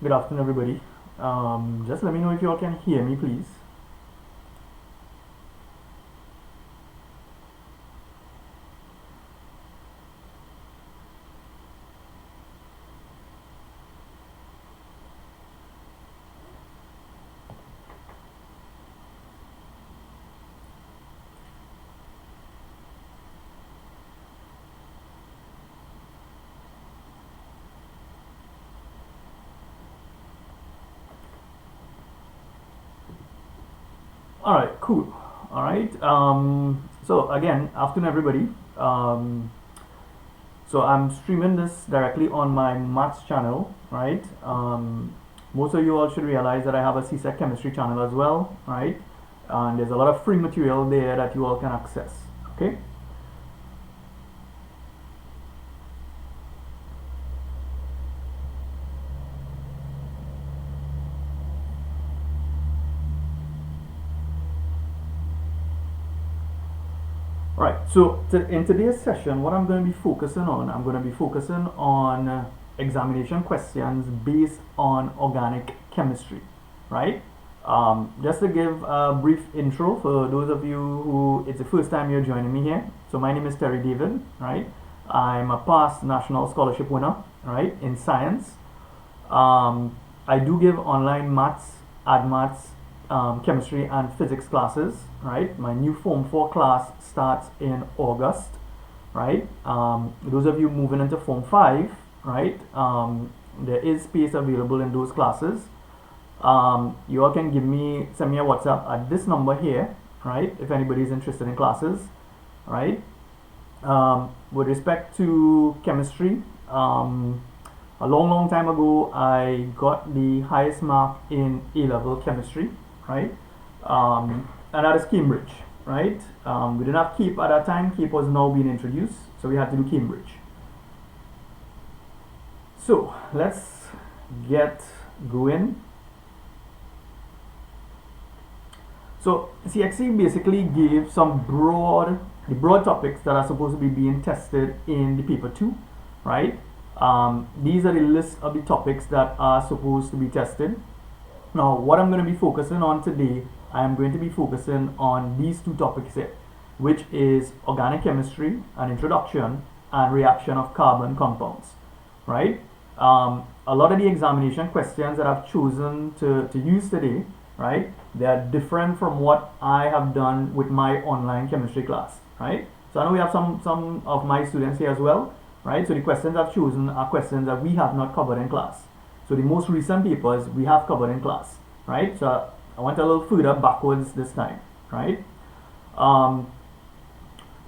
Good afternoon, everybody. Just let me know if you all can hear me, please. All right, cool. All right. So again, afternoon, everybody. So I'm streaming this directly on my maths channel, right? Most of you all should realize that I have a CSEC chemistry channel as well, right? And there's a lot of free material there that you all can access. Okay. Right, so in today's session, what I'm going to be focusing on, I'm going to be focusing on examination questions based on organic chemistry, right? Just to give a brief intro for those of you who it's the first time you're joining me here. So my name is Terry David, right? I'm a past national scholarship winner, right, in science. I do give online maths, admaths, chemistry and physics classes, right? My new Form 4 class starts in August, right? Those of you moving into Form 5, right? There is space available in those classes. You all can send me a WhatsApp at this number here, right? If anybody is interested in classes, right? With respect to chemistry, a long time ago, I got the highest mark in A-level chemistry, right? And that is Cambridge, right? We didn't have CAPE at that time. CAPE was now being introduced, so we had to do Cambridge. So let's get going. So CXC basically gave some broad topics that are supposed to be being tested in the paper 2, right? These are the list of the topics that are supposed to be tested. Now, what I'm going to be focusing on today, I am going to be focusing on these two topics here, which is organic chemistry, an introduction, and reaction of carbon compounds, right? A lot of the examination questions that I've chosen to use today, right, they are different from what I have done with my online chemistry class, right? So I know we have some of my students here as well, right? So the questions I've chosen are questions that we have not covered in class. So the most recent papers we have covered in class, right? So I went a little further backwards this time, right?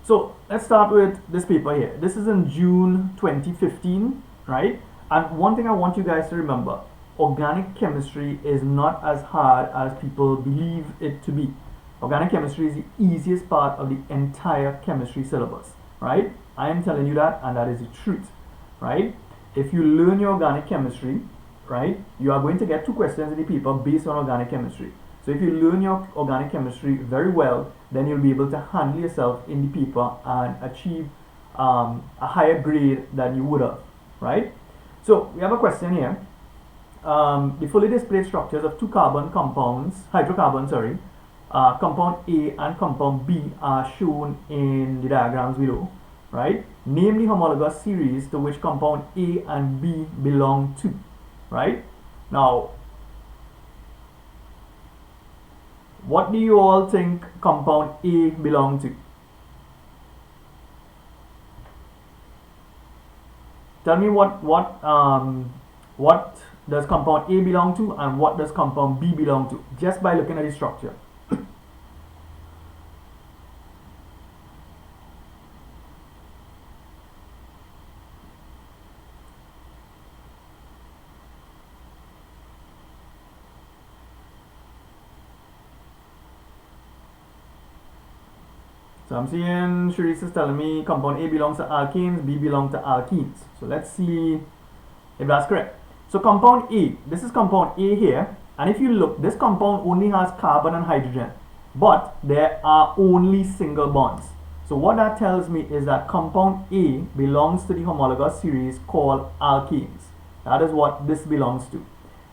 So let's start with this paper here. This is in June 2015, right? And one thing I want you guys to remember, organic chemistry is not as hard as people believe it to be. Organic chemistry is the easiest part of the entire chemistry syllabus, right? I am telling you that, and that is the truth, right? If you learn your organic chemistry, right, you are going to get 2 questions in the paper based on organic chemistry. So if you learn your organic chemistry very well, then you'll be able to handle yourself in the paper and achieve a higher grade than you would have, right? So we have a question here. The fully displaced structures of 2 carbon compounds, hydrocarbons, sorry, compound A and compound B are shown in the diagrams below, right? Name the homologous series to which compound A and B belong to, right? Now, what do you all think compound A belong to? Tell me what does compound A belong to and what does compound B belong to, just by looking at the structure. So I'm seeing Sharice is telling me compound A belongs to alkanes, B belongs to alkenes. So let's see if that's correct. So compound A, this is compound A here, and if you look, this compound only has carbon and hydrogen, but there are only single bonds. So what that tells me is that compound A belongs to the homologous series called alkenes. That is what this belongs to.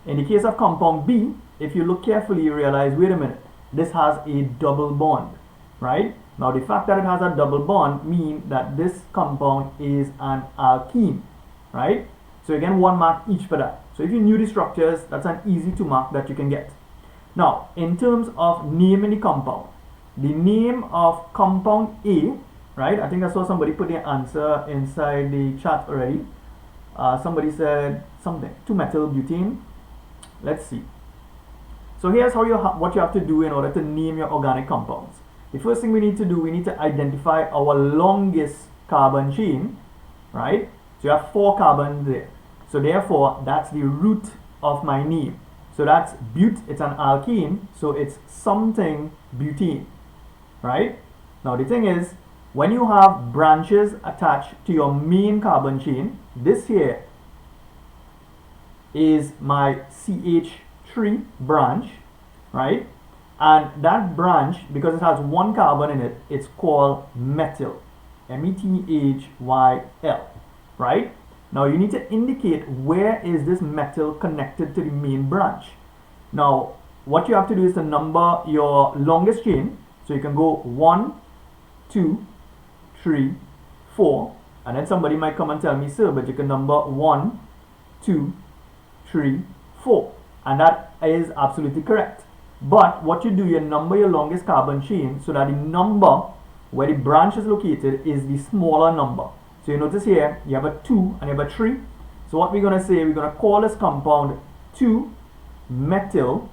In the case of compound B, if you look carefully, you realize, wait a minute, this has a double bond, right? Now the fact that it has a double bond means that this compound is an alkene, right? So again, 1 mark each for that. So if you knew the structures, that's an easy 2 mark that you can get. Now, in terms of naming the compound, the name of compound A, right? I think I saw somebody put the answer inside the chat already. Somebody said something, 2-methyl butane. Let's see. So here's how what you have to do in order to name your organic compounds. The first thing we need to do, we need to identify our longest carbon chain, right? So you have 4 carbons there. So therefore, that's the root of my name. So that's but, it's an alkene, so it's something butane, right? Now the thing is, when you have branches attached to your main carbon chain, this here is my CH3 branch, right? And that branch, because it has 1 carbon in it, it's called methyl, methyl, right? Now you need to indicate where is this methyl connected to the main branch. Now what you have to do is to number your longest chain. So you can go 1, 2, 3, 4, and then somebody might come and tell me, sir, but you can number 1, 2, 3, 4, and that is absolutely correct. But what you do, you number your longest carbon chain so that the number where the branch is located is the smaller number. So you notice here, you have a 2 and you have a 3. So what we're going to say, we're going to call this compound 2-methyl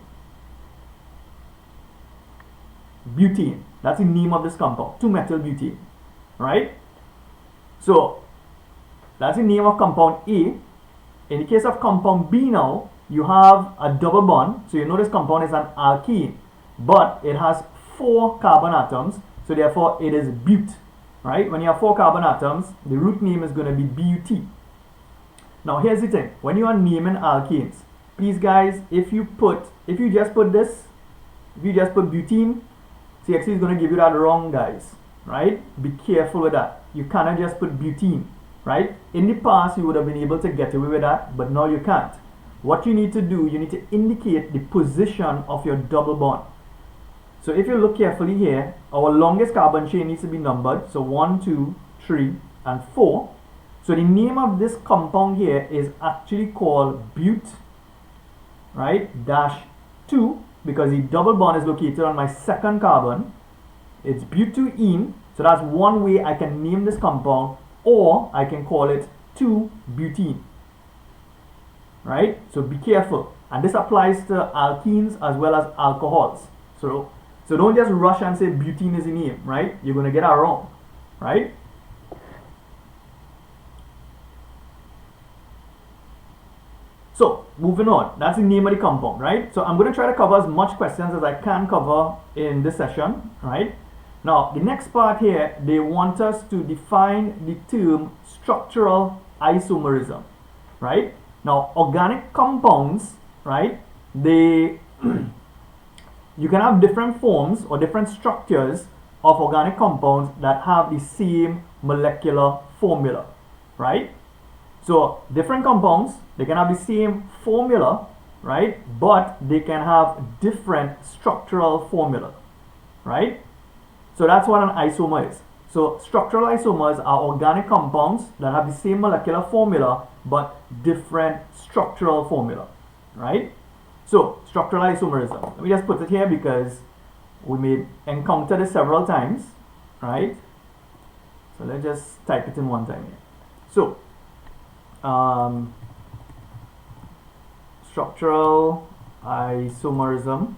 butane. That's the name of this compound, 2-methyl butane, right? So that's the name of compound A. In the case of compound B now, you have a double bond. So you know this compound is an alkene, but it has 4 carbon atoms. So therefore it is but. Right? When you have 4 carbon atoms, the root name is going to be BUT. Now here's the thing. When you are naming alkanes, please guys, if you just put butene, CSEC is going to give you that wrong, guys. Right? Be careful with that. You cannot just put butene. Right? In the past, you would have been able to get away with that, but now you can't. What you need to do, you need to indicate the position of your double bond. So if you look carefully here, our longest carbon chain needs to be numbered. So 1, 2, 3, and 4. So the name of this compound here is actually called but, right, dash 2, because the double bond is located on my 2nd carbon. It's butene. So that's one way I can name this compound, or I can call it 2-butene. Right? So be careful. And this applies to alkenes as well as alcohols. So don't just rush and say butene is the name, right? You're going to get it wrong, right? So moving on, that's the name of the compound, right? So I'm going to try to cover as much questions as I can cover in this session, right? Now the next part here, they want us to define the term structural isomerism, right? Now organic compounds, right? You can have different forms or different structures of organic compounds that have the same molecular formula, right? So different compounds, they can have the same formula, right? But they can have different structural formula, right? So that's what an isomer is. So structural isomers are organic compounds that have the same molecular formula but different structural formula, right? So, structural isomerism. Let me just put it here because we may encounter this several times, right? So, let's just type it in one time here. So, structural isomerism,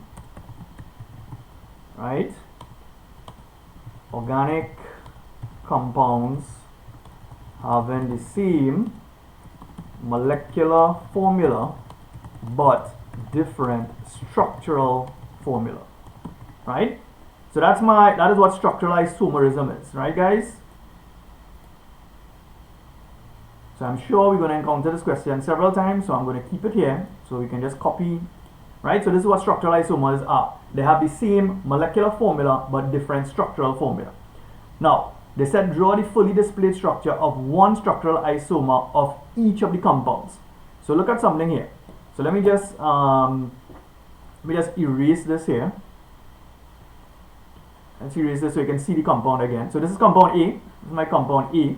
right? Organic compounds having the same molecular formula but different structural formula, right? So that is what structural isomerism is, right guys? So I'm sure we're going to encounter this question several times, so I'm going to keep it here so we can just copy, right? So this is what structural isomers are. They have the same molecular formula but different structural formula. Now they said draw the fully displayed structure of one structural isomer of each of the compounds. So look at something here. So let me just erase this here. Let's erase this so you can see the compound again. So this is compound A. This is my compound A,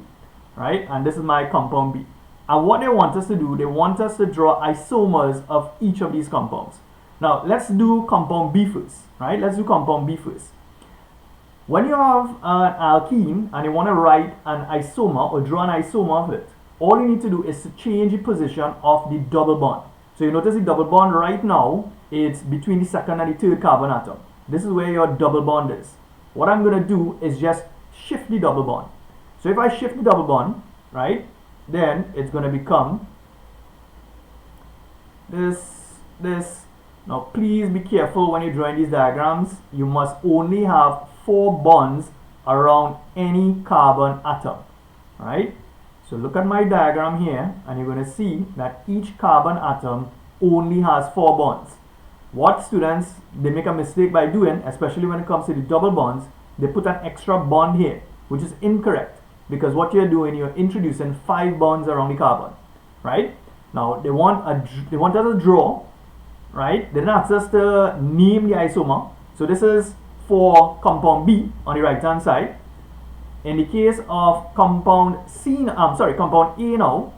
right? And this is my compound B. And what they want us to do, they want us to draw isomers of each of these compounds. Now let's do compound B first, right? Let's do compound B first. When you have an alkene and you want to write an isomer or draw an isomer of it, all you need to do is to change the position of the double bond. So you notice the double bond right now, it's between the second and the third carbon atom. This is where your double bond is. What I'm going to do is just shift the double bond. So if I shift the double bond, right, then it's going to become this. Now please be careful when you're drawing these diagrams. You must only have 4 bonds around any carbon atom, right? So look at my diagram here and you're going to see that each carbon atom only has 4 bonds. What students, they make a mistake by doing, especially when it comes to the double bonds, they put an extra bond here, which is incorrect, because what you're doing, you're introducing 5 bonds around the carbon, right? Now they want us to draw, right? They didn't ask us to name the isomer. So this is for compound B on the right hand side. In the case of compound compound A now,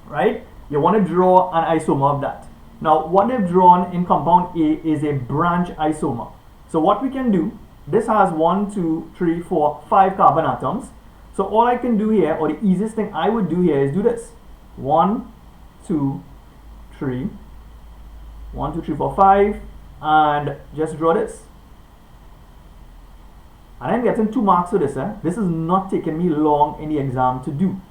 right? You want to draw an isomer of that. Now what they've drawn in compound A is a branch isomer. So what we can do, this has 1, 2, 3, 4, 5 carbon atoms. So all I can do here, or the easiest thing I would do here, is do this. 1, 2, 3, 1, 2, 3, 4, 5, and just draw this. And I'm getting 2 marks for this. This is not taking me long in the exam to do.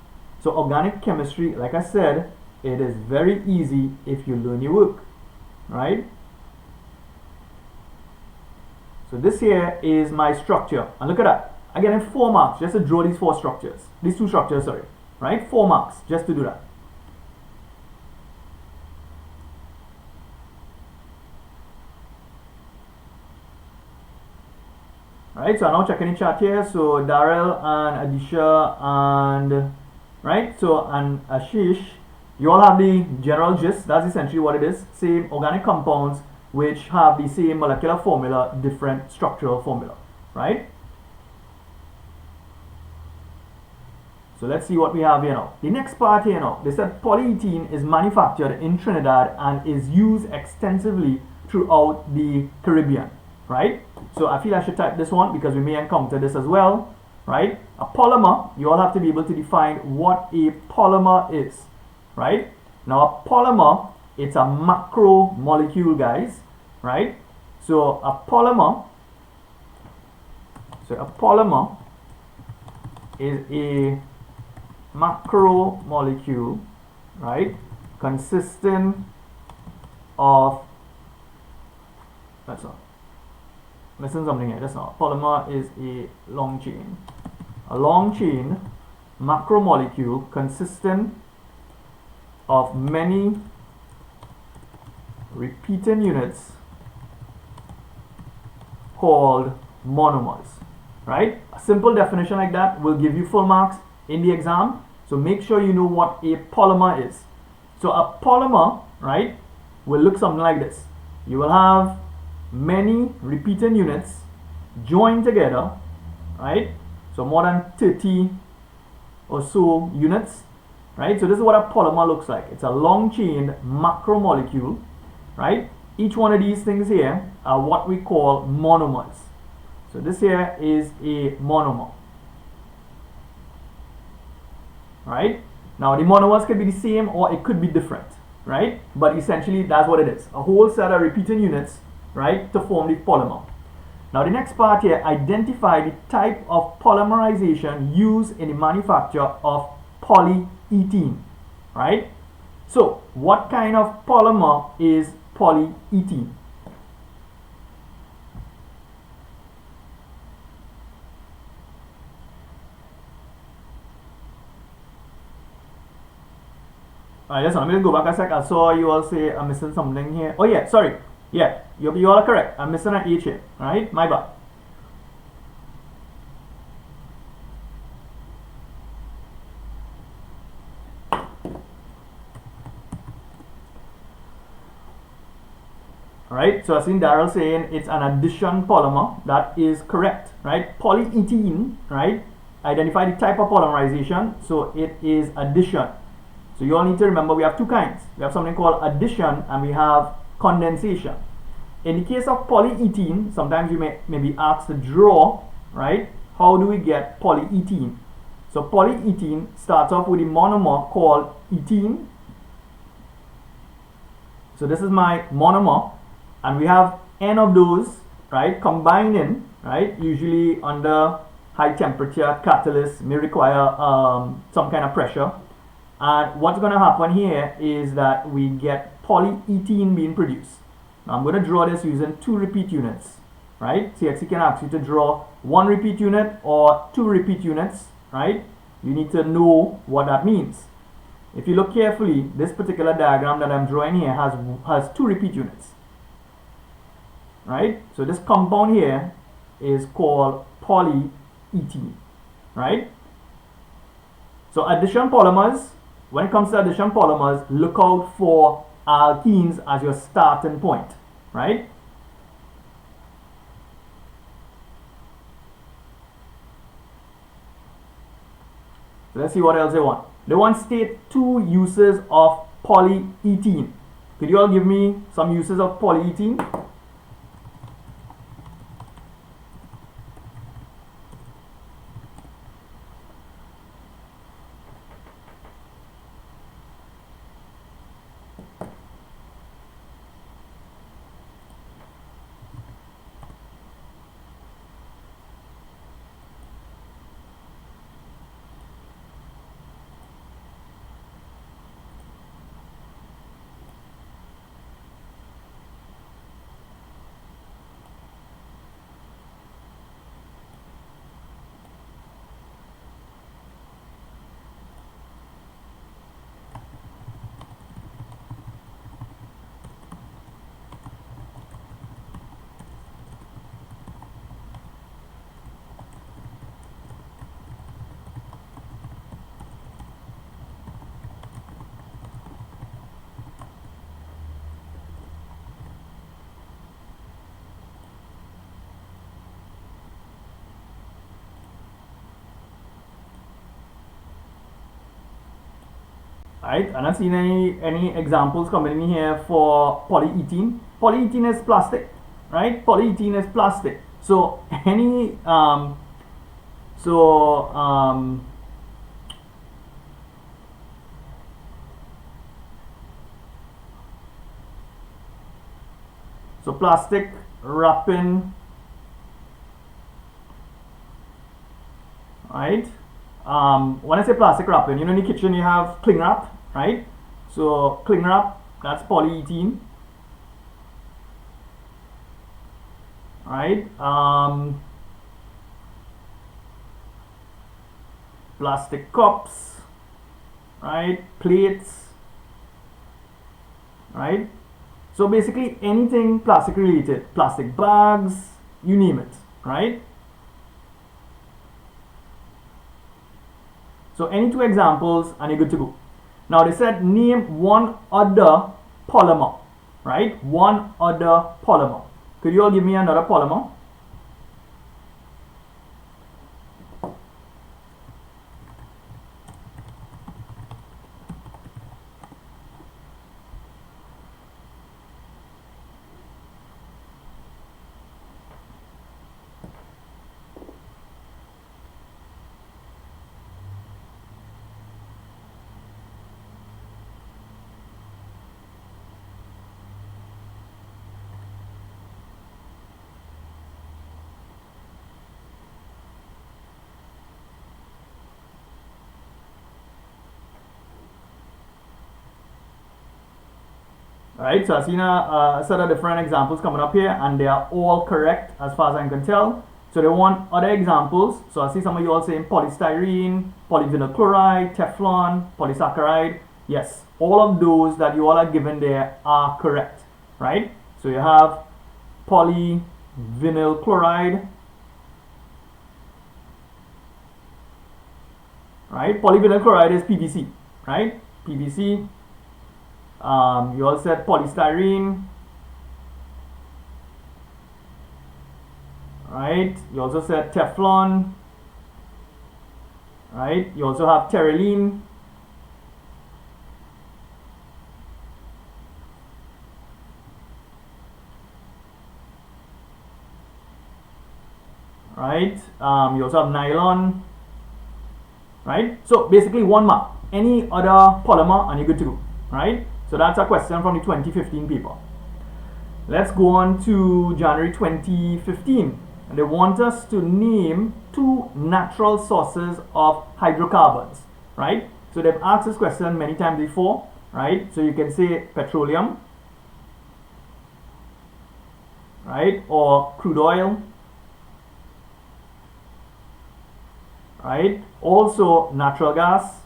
So organic chemistry, like I said, it is very easy if you learn your work, right? So this here is my structure, and look at that. I'm getting 4 marks just to draw these 2 structures, sorry, right? 4 marks just to do that. Right, so I'm now checking the chat here. So Daryl and Adisha and and Ashish, you all have the general gist. That's essentially what it is. Same organic compounds which have the same molecular formula, different structural formula, right? So let's see what we have here now. The next part here now, they said polyethylene is manufactured in Trinidad and is used extensively throughout the Caribbean, right? So I feel I should type this one because we may encounter this as well, right? A polymer, you all have to be able to define what a polymer is, right? Now a polymer, it's a macromolecule, guys, right? So a polymer is a macromolecule, right, consisting of, that's all. Missing something here, that's not. Polymer is a long chain macromolecule consisting of many repeating units called monomers, right? A simple definition like that will give you full marks in the exam, so make sure you know what a polymer is. So a polymer, right, will look something like this. You will have many repeating units joined together, right? So more than 30 or so units, right? So this is what a polymer looks like. It's a long chain macromolecule, right? Each one of these things here are what we call monomers. So this here is a monomer, right? Now the monomers could be the same or it could be different, right? But essentially that's what it is. A whole set of repeating units, right, to form the polymer. Now the next part here, identify the type of polymerization used in the manufacture of polyethylene, right? So what kind of polymer is polyethylene? Alright, listen, I'm going to go back a sec. I saw you all say I'm missing something here. Oh yeah, sorry. Yeah, you all are correct. I'm missing an H here. Alright, my bad. right? So I've seen Daryl saying it's an addition polymer. That is correct, right? Polyethene, right? Identify the type of polymerization. So it is addition. So you all need to remember we have two kinds. We have something called addition and we have condensation. In the case of polyethene, sometimes you may be asked to draw, right? How do we get polyethene? So polyethene starts off with a monomer called ethene. So this is my monomer, and we have n of those, right, combining, right? Usually under high temperature, catalyst may require some kind of pressure. And what's going to happen here is that we get polyethene being produced. Now I'm going to draw this using 2 repeat units, right? CSEC can ask you to draw 1 repeat unit or 2 repeat units, right? You need to know what that means. If you look carefully, this particular diagram that I'm drawing here has 2 repeat units, right? So this compound here is called polyethene, right? So addition polymers, when it comes to addition polymers, look out for alkenes as your starting point, right? So let's see what else they want. They want state 2 uses of polyethene. Could you all give me some uses of polyethene? Right, I'm not seeing any examples coming in here for polyethene. Polyethene is plastic, right? Polyethene is plastic. So any so plastic wrapping, right? When I say plastic wrapping, you know, in the kitchen you have cling wrap, right? So cling wrap, that's polyethene, right? Plastic cups, right? Plates, right? So basically anything plastic related, plastic bags, you name it, right? So any 2 examples and you're good to go. Now they said name 1 other polymer, right? 1 other polymer. Could you all give me another polymer? Right, so I've seen a set of different examples coming up here and they are all correct as far as I can tell. So they want other examples. So I see some of you all saying polystyrene, polyvinyl chloride, Teflon, polysaccharide. Yes, all of those that you all are given there are correct, right? So you have polyvinyl chloride, right? Polyvinyl chloride is PVC, right? PVC. You all said polystyrene, right? You also said Teflon, right? You also have terylene, right? You also have nylon, right? So basically one mark. Any other polymer and you're good to go, right? So that's a question from the 2015 paper. Let's go on to January 2015. And they want us to name 2 natural sources of hydrocarbons, right? So they've asked this question many times before, right? So you can say petroleum, right? Or crude oil, right? Also natural gas,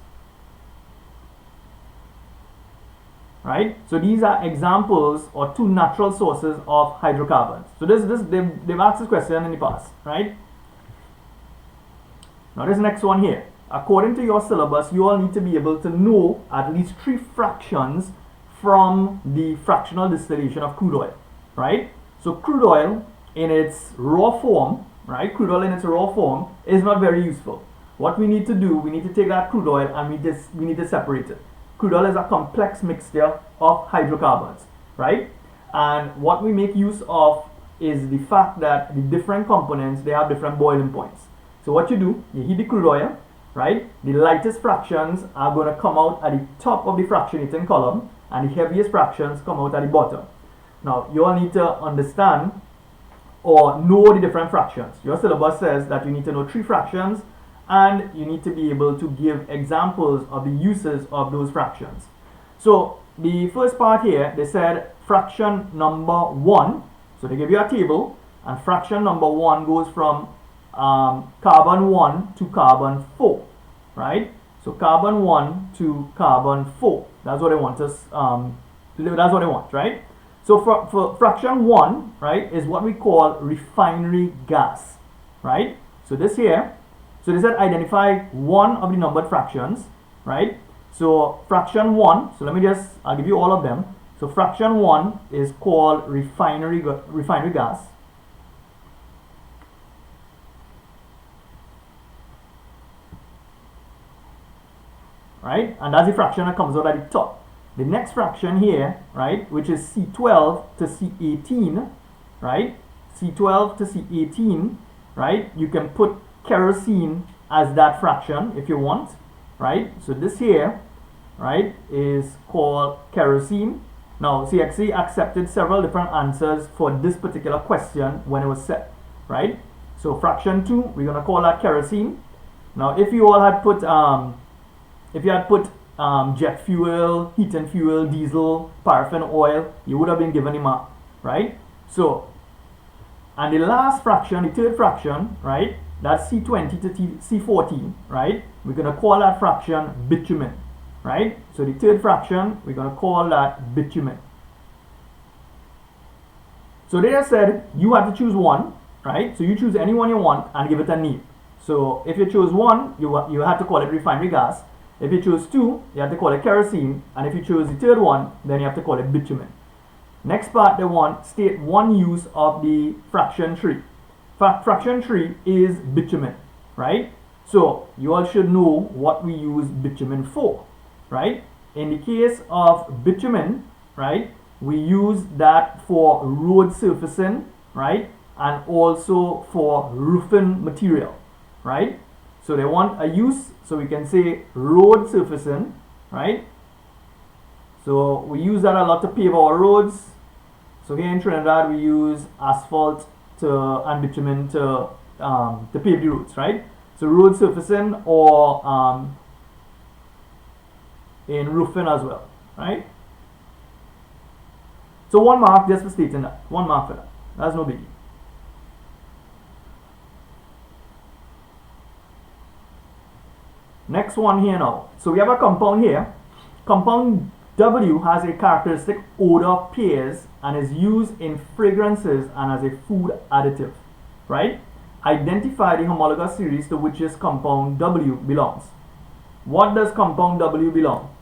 right? So these are examples or 2 natural sources of hydrocarbons. So they've asked this question in the past, right? Now this next one here. According to your syllabus, you all need to be able to know at least 3 fractions from the fractional distillation of crude oil, right? So crude oil in its raw form, right? Crude oil in its raw form is not very useful. What we need to do, we need to take that crude oil and we need to separate it. Crude oil is a complex mixture of hydrocarbons, right? And what we make use of is the fact that the different components, they have different boiling points. So what you do, you heat the crude oil, right? The lightest fractions are going to come out at the top of the fractionating column, and the heaviest fractions come out at the bottom. Now, you all need to understand or know the different fractions. Your syllabus says that you need to know 3 fractions, and you need to be able to give examples of the uses of those fractions. So the first part here, they said fraction number 1. So they give you a table, and fraction number 1 goes from carbon 1 to carbon 4, right? So carbon 1 to carbon 4. That's what they want us. That's what they want, right? So for fraction 1, right, is what we call refinery gas, right? So this here. So they said identify one of the numbered fractions, right? So fraction 1, so I'll give you all of them. So fraction 1 is called refinery gas. Right? And that's the fraction that comes out at the top. The next fraction here, right, which is C12 to C18, right? C12 to C18, right? You can put kerosene as that fraction if you want, right? So this here, right, is called kerosene. Now CSEC accepted several different answers for this particular question when it was set, right? So fraction 2, we're gonna call that kerosene. Now if you all had put jet fuel, heating fuel, diesel, paraffin oil, you would have been given a mark, right? So, and the last fraction, the third fraction, right, that's C20 to C14, right? We're going to call that fraction bitumen, right? So the third fraction, we're going to call that bitumen. So they just said you have to choose one, right? So you choose any one you want and give it a name. So if you choose 1, you have to call it refinery gas. If you choose 2, you have to call it kerosene. And if you choose the third one, then you have to call it bitumen. Next part, they want state one use of the fraction 3. Fraction 3 is bitumen, right? So you all should know what we use bitumen for, right? In the case of bitumen, right, we use that for road surfacing, right, and also for roofing material, right? So they want a use, so we can say road surfacing, right? So we use that a lot to pave our roads. So here in Trinidad, we use asphalt and bitumen to pave the roads, right? So road surfacing or in roofing as well, right? So 1 mark just for stating that. 1 mark for that. That's no biggie. Next one here now. So we have a compound here. Compound W has a characteristic odor pairs and is used in fragrances and as a food additive, right? Identify the homologous series to which this compound W belongs. What does compound W belong?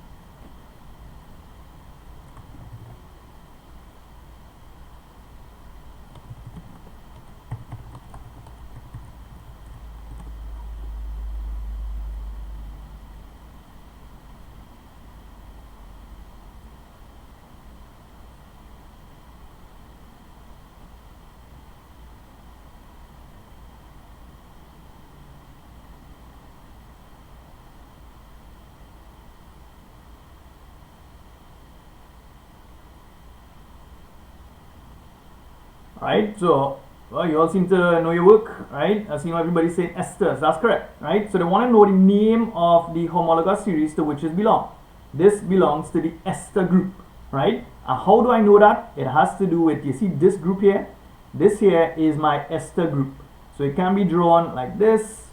right? So, well, you all seem to know your work, right? I see everybody's saying esters. That's correct, right? So they want to know the name of the homologous series to which it belongs. This belongs to the ester group, right? And how do I know that? It has to do with, you see this group here? This here is my ester group. So it can be drawn like this,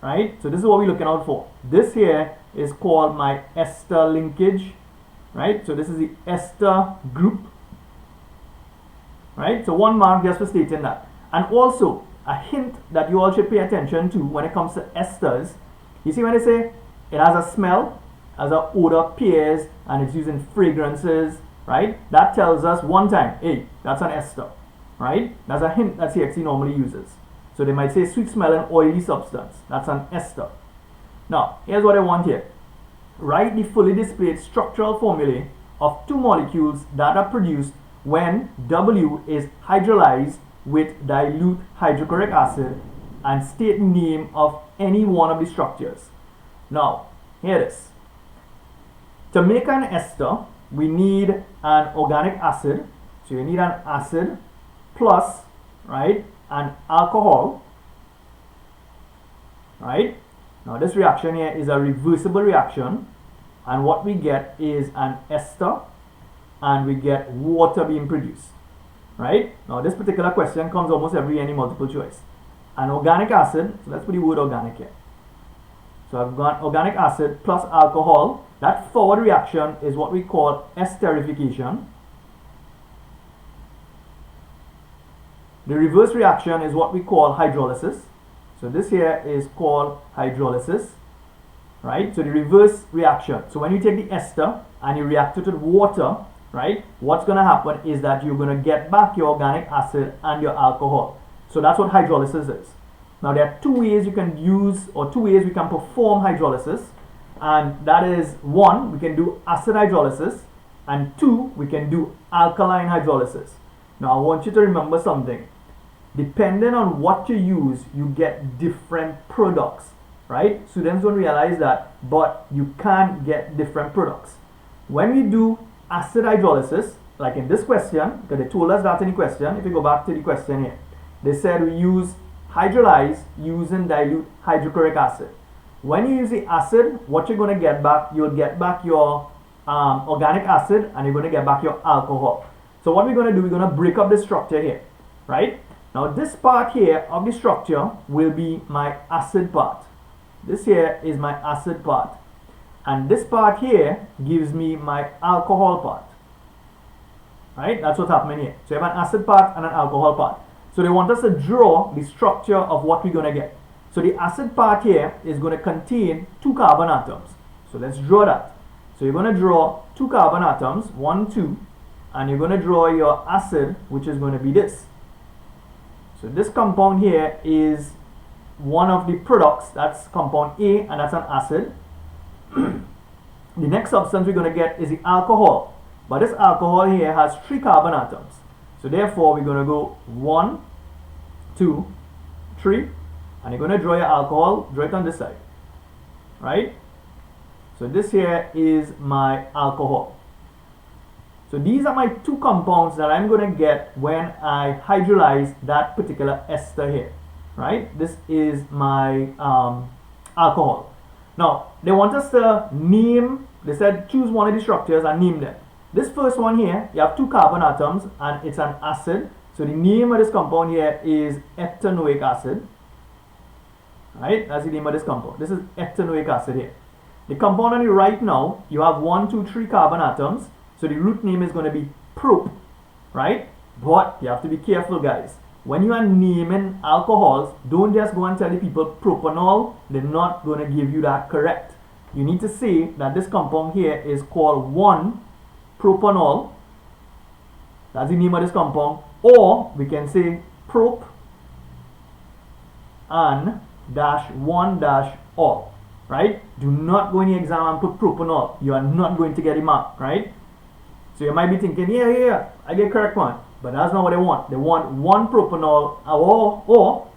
right? So this is what we're looking out for. This here is called my ester linkage, right? So this is the ester group, right? So 1 mark just for stating that. And also a hint that you all should pay attention to when it comes to esters. You see when they say it has a smell, has an odor, pairs, and it's using fragrances, right? That tells us one time, hey, that's an ester, right? That's a hint that CSEC normally uses. So they might say sweet smelling oily substance. That's an ester. Now, here's what I want here. Write the fully displayed structural formulae of 2 molecules that are produced when W is hydrolyzed with dilute hydrochloric acid, and state the name of any one of the structures. Now, here it is. To make an ester, we need an organic acid. So you need an acid plus, right, an alcohol, right? Now this reaction here is a reversible reaction, and what we get is an ester, and we get water being produced, right? Now this particular question comes almost every year in multiple choice. An organic acid, so let's put the word organic here. So I've got organic acid plus alcohol. That forward reaction is what we call esterification. The reverse reaction is what we call hydrolysis. So this here is called hydrolysis, right? So the reverse reaction. So when you take the ester and you react it with water, right, what's going to happen is that you're going to get back your organic acid and your alcohol. So that's what hydrolysis is. Now there are 2 ways you can use, or 2 ways we can perform hydrolysis, and that is 1, we can do acid hydrolysis, and 2, we can do alkaline hydrolysis. Now I want you to remember something. Depending on what you use, you get different products, right? Students don't realize that, but you can get different products. When we do acid hydrolysis, like in this question, because they told us that in the question, if you go back to the question here, they said we use hydrolyze using dilute hydrochloric acid. When you use the acid, what you're going to get back, you'll get back your organic acid, and you're going to get back your alcohol. So what we're going to do, we're going to break up the structure here, right? Now this part here of the structure will be my acid part. This here is my acid part. And this part here gives me my alcohol part. Right? That's what's happening here. So you have an acid part and an alcohol part. So they want us to draw the structure of what we're going to get. So the acid part here is going to contain 2 carbon atoms. So let's draw that. So you're going to draw 2 carbon atoms, 1, 2, and you're going to draw your acid, which is going to be this. So this compound here is one of the products, that's compound A, and that's an acid. The next substance we're going to get is the alcohol. But this alcohol here has 3 carbon atoms. So therefore we're going to go 1, 2, 3, and you're going to draw your alcohol, draw it on this side. Right? So this here is my alcohol. So these are my 2 compounds that I'm going to get when I hydrolyze that particular ester here, right? This is my alcohol. Now, they want us to name, they said choose one of the structures and name them. This first one here, you have 2 carbon atoms and it's an acid. So the name of this compound here is ethanoic acid, right? That's the name of this compound. This is ethanoic acid here. The compound on the right now, you have 1, 2, 3 carbon atoms. So the root name is going to be prop, right? But you have to be careful, guys. When you are naming alcohols, don't just go and tell the people propanol. They're not going to give you that correct. You need to say that this compound here is called 1-propanol. That's the name of this compound. Or we can say prop and -1-ol, right? Do not go in the exam and put propanol. You are not going to get a mark, right? So you might be thinking, yeah, I get correct one. But that's not what they want. They want 1-propanol or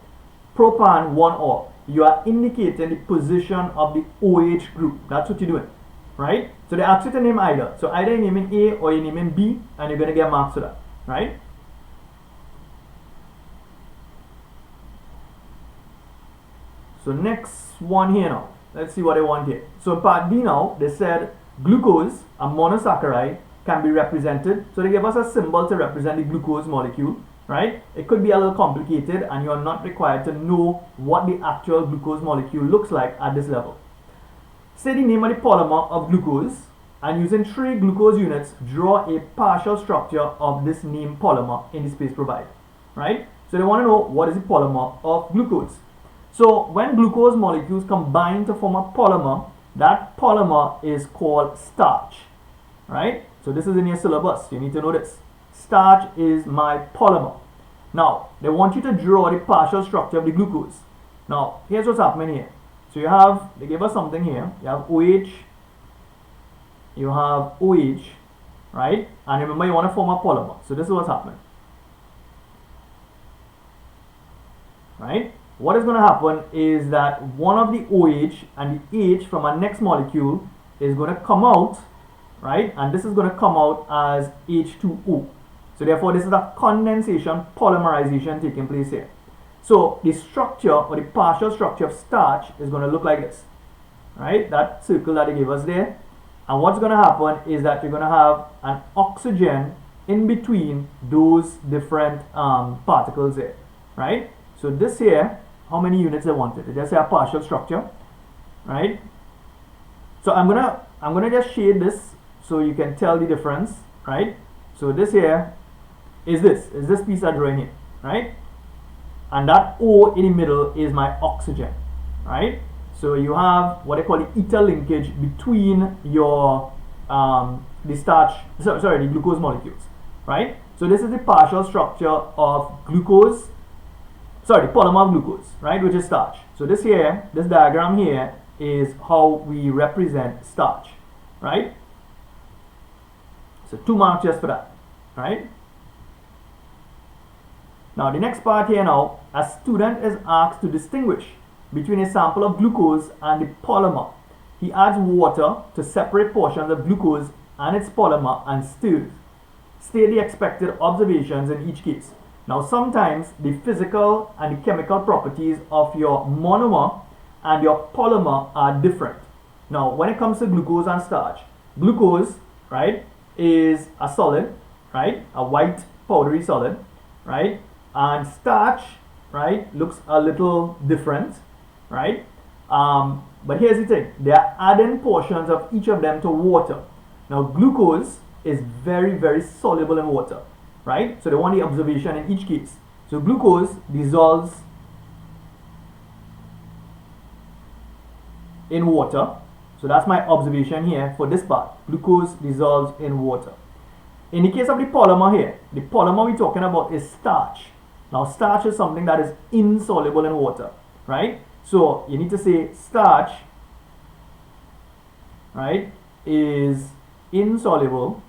propan 1-ol. You are indicating the position of the OH group. That's what you're doing, right? So they ask you to name either. So either you're naming A or you're naming B, and you're going to get marks for that, right? So next one here now. Let's see what they want here. So part D now, they said glucose, a monosaccharide, can be represented. So they give us a symbol to represent the glucose molecule, right? It could be a little complicated and you are not required to know what the actual glucose molecule looks like at this level. Say the name of the polymer of glucose and using 3 glucose units, draw a partial structure of this named polymer in the space provided, right? So they want to know what is the polymer of glucose. So when glucose molecules combine to form a polymer, that polymer is called starch, right? So this is in your syllabus, you need to know this. Starch is my polymer. Now, they want you to draw the partial structure of the glucose. Now, here's what's happening here. So you have, they gave us something here. You have OH, you have OH, right? And remember, you want to form a polymer. So this is what's happening, right? What is going to happen is that one of the OH and the H from our next molecule is going to come out, right? And this is going to come out as H2O. So therefore, this is a condensation polymerization taking place here. So the structure or the partial structure of starch is going to look like this, right? That circle that they gave us there. And what's going to happen is that you're going to have an oxygen in between those different particles there, right? So this here, how many units they wanted? They just say a partial structure, right? So I'm gonna just shade this so you can tell the difference, right? So this here is this piece I'm drawing here, right? And that O in the middle is my oxygen, right? So you have what I call the ether linkage between your the glucose molecules, right? So this is the partial structure of glucose, the polymer of glucose, right, which is starch. So this here, this diagram here is how we represent starch, right? So 2 marks just for that, right? Now the next part here now, a student is asked to distinguish between a sample of glucose and the polymer. He adds water to separate portions of glucose and its polymer and stirs. State the expected observations in each case. Now sometimes the physical and the chemical properties of your monomer and your polymer are different. Now when it comes to glucose and starch, glucose, right, is a solid, right, a white powdery solid, right, and starch, right, looks a little different, right, but here's the thing, they are adding portions of each of them to water. Now glucose is very, very soluble in water, right? So they want the observation in each case. So glucose dissolves in water. So that's my observation here for this part. Glucose dissolves in water. In the case of the polymer here, the polymer we're talking about is starch. Now starch is something that is insoluble in water, right? So you need to say starch, right, is insoluble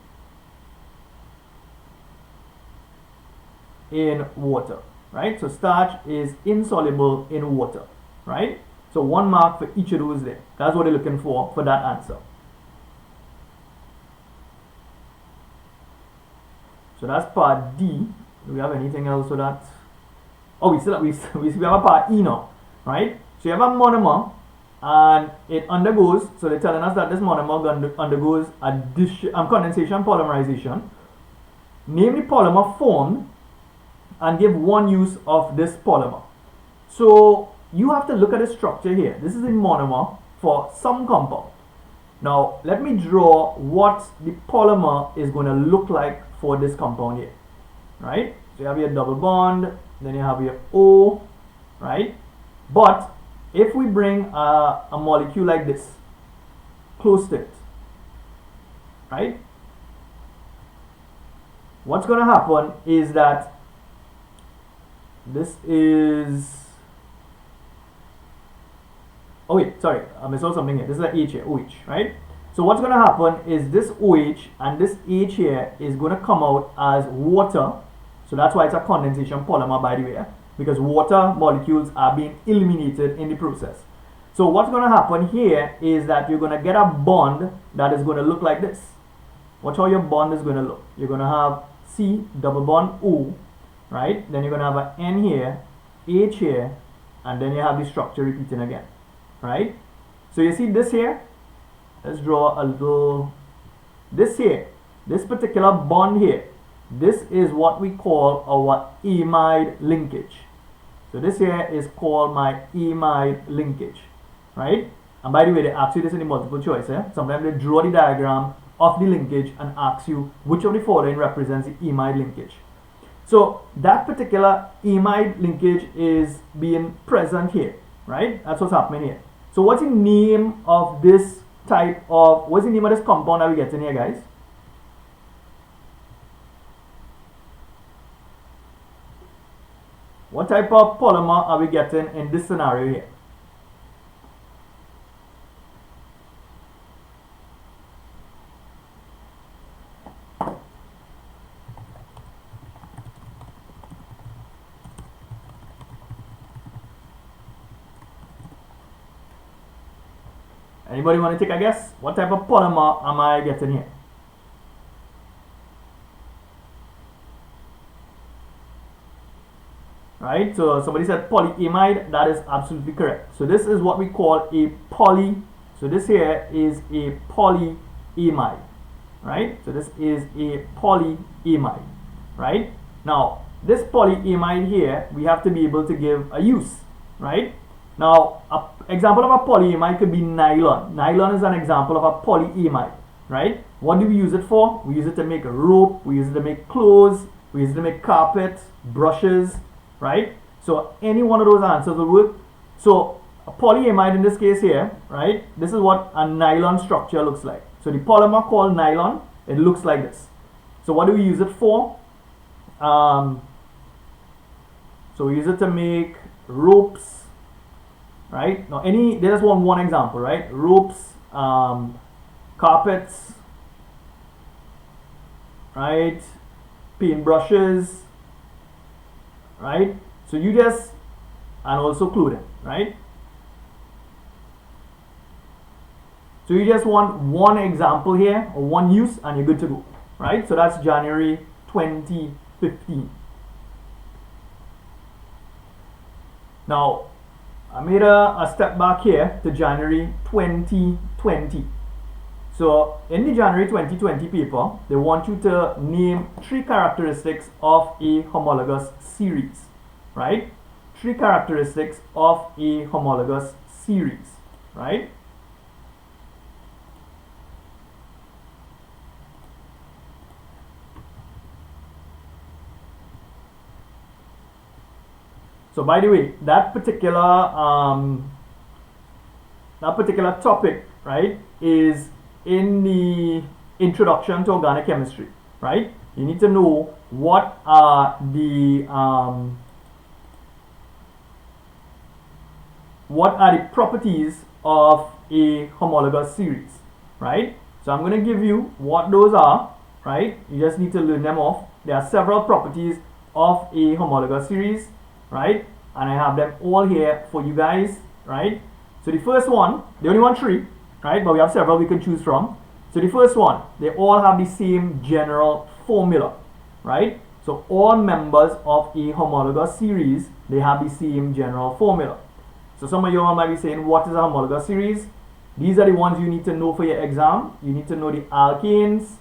in water, right? So starch is insoluble in water, right? So 1 mark for each of those there. That's what they're looking for that answer. So that's part D. Do we have anything else for that? Oh, we have a part E now, right? So you have a monomer and it undergoes, so they're telling us that this monomer undergoes a condensation polymerization. Name the polymer formed and give one use of this polymer. So you have to look at the structure here. This is a monomer for some compound. Now let me draw what the polymer is going to look like for this compound here, right? So you have your double bond, then you have your O, right? But if we bring a molecule like this close to it, right, what's going to happen is that this is, oh wait, sorry, I missed out something here. This is an H here, OH, right? So what's going to happen is this OH and this H here is going to come out as water. So that's why it's a condensation polymer, by the way, because water molecules are being eliminated in the process. So what's going to happen here is that you're going to get a bond that is going to look like this. Watch how your bond is going to look. You're going to have C double bond O, right? Then you're going to have an N here, H here, and then you have the structure repeating again, right? So you see this here, let's draw a little, this here, this particular bond here, this is what we call our imide linkage. So this here is called my imide linkage, right? And by the way, they ask you this in the multiple choice. Sometimes they draw the diagram of the linkage and ask you which of the following represents the imide linkage. So that particular imide linkage is being present here, right? That's what's happening here. So what's the name of this type of, what's the name of this compound that we get in here, guys? What type of polymer are we getting in this scenario here? Anybody want to take a guess? What type of polymer am I getting here? Right, so somebody said polyamide. That is absolutely correct. So this is what we call a so this here is a polyamide, right? So this is a polyamide, right? Now this polyamide here, we have to be able to give a use, right? Now an example of a polyamide could be nylon. Nylon is an example of a polyamide, right? What do we use it for? We use it to make rope, we use it to make clothes, we use it to make carpets, brushes, right? So any one of those answers will work. So a polyamide in this case here, right? This is what a nylon structure looks like. So the polymer called nylon, it looks like this. So what do we use it for? So we use it to make ropes, right? Now there's one example, right? Ropes, carpets, right? Paint brushes, right? So you just, and also clothing, right? So you just want one example here or one use and you're good to go, right? So that's January 2015. Now I made a step back here to January 2020. So in the January 2020 paper, they want you to name 3 characteristics of a homologous series, right? 3 characteristics of a homologous series, right? So by the way, that particular topic, right, is in the introduction to organic chemistry, right? You need to know what are the properties of a homologous series, right? So I'm going to give you what those are, right? You just need to learn them off. There are several properties of a homologous series, right? And I have them all here for you guys, right? So the first one, they only want 3, right? But we have several we can choose from. So the first one, they all have the same general formula, right? So all members of a homologous series, they have the same general formula. So some of you all might be saying, what is a homologous series? These are the ones you need to know for your exam. You need to know the alkanes.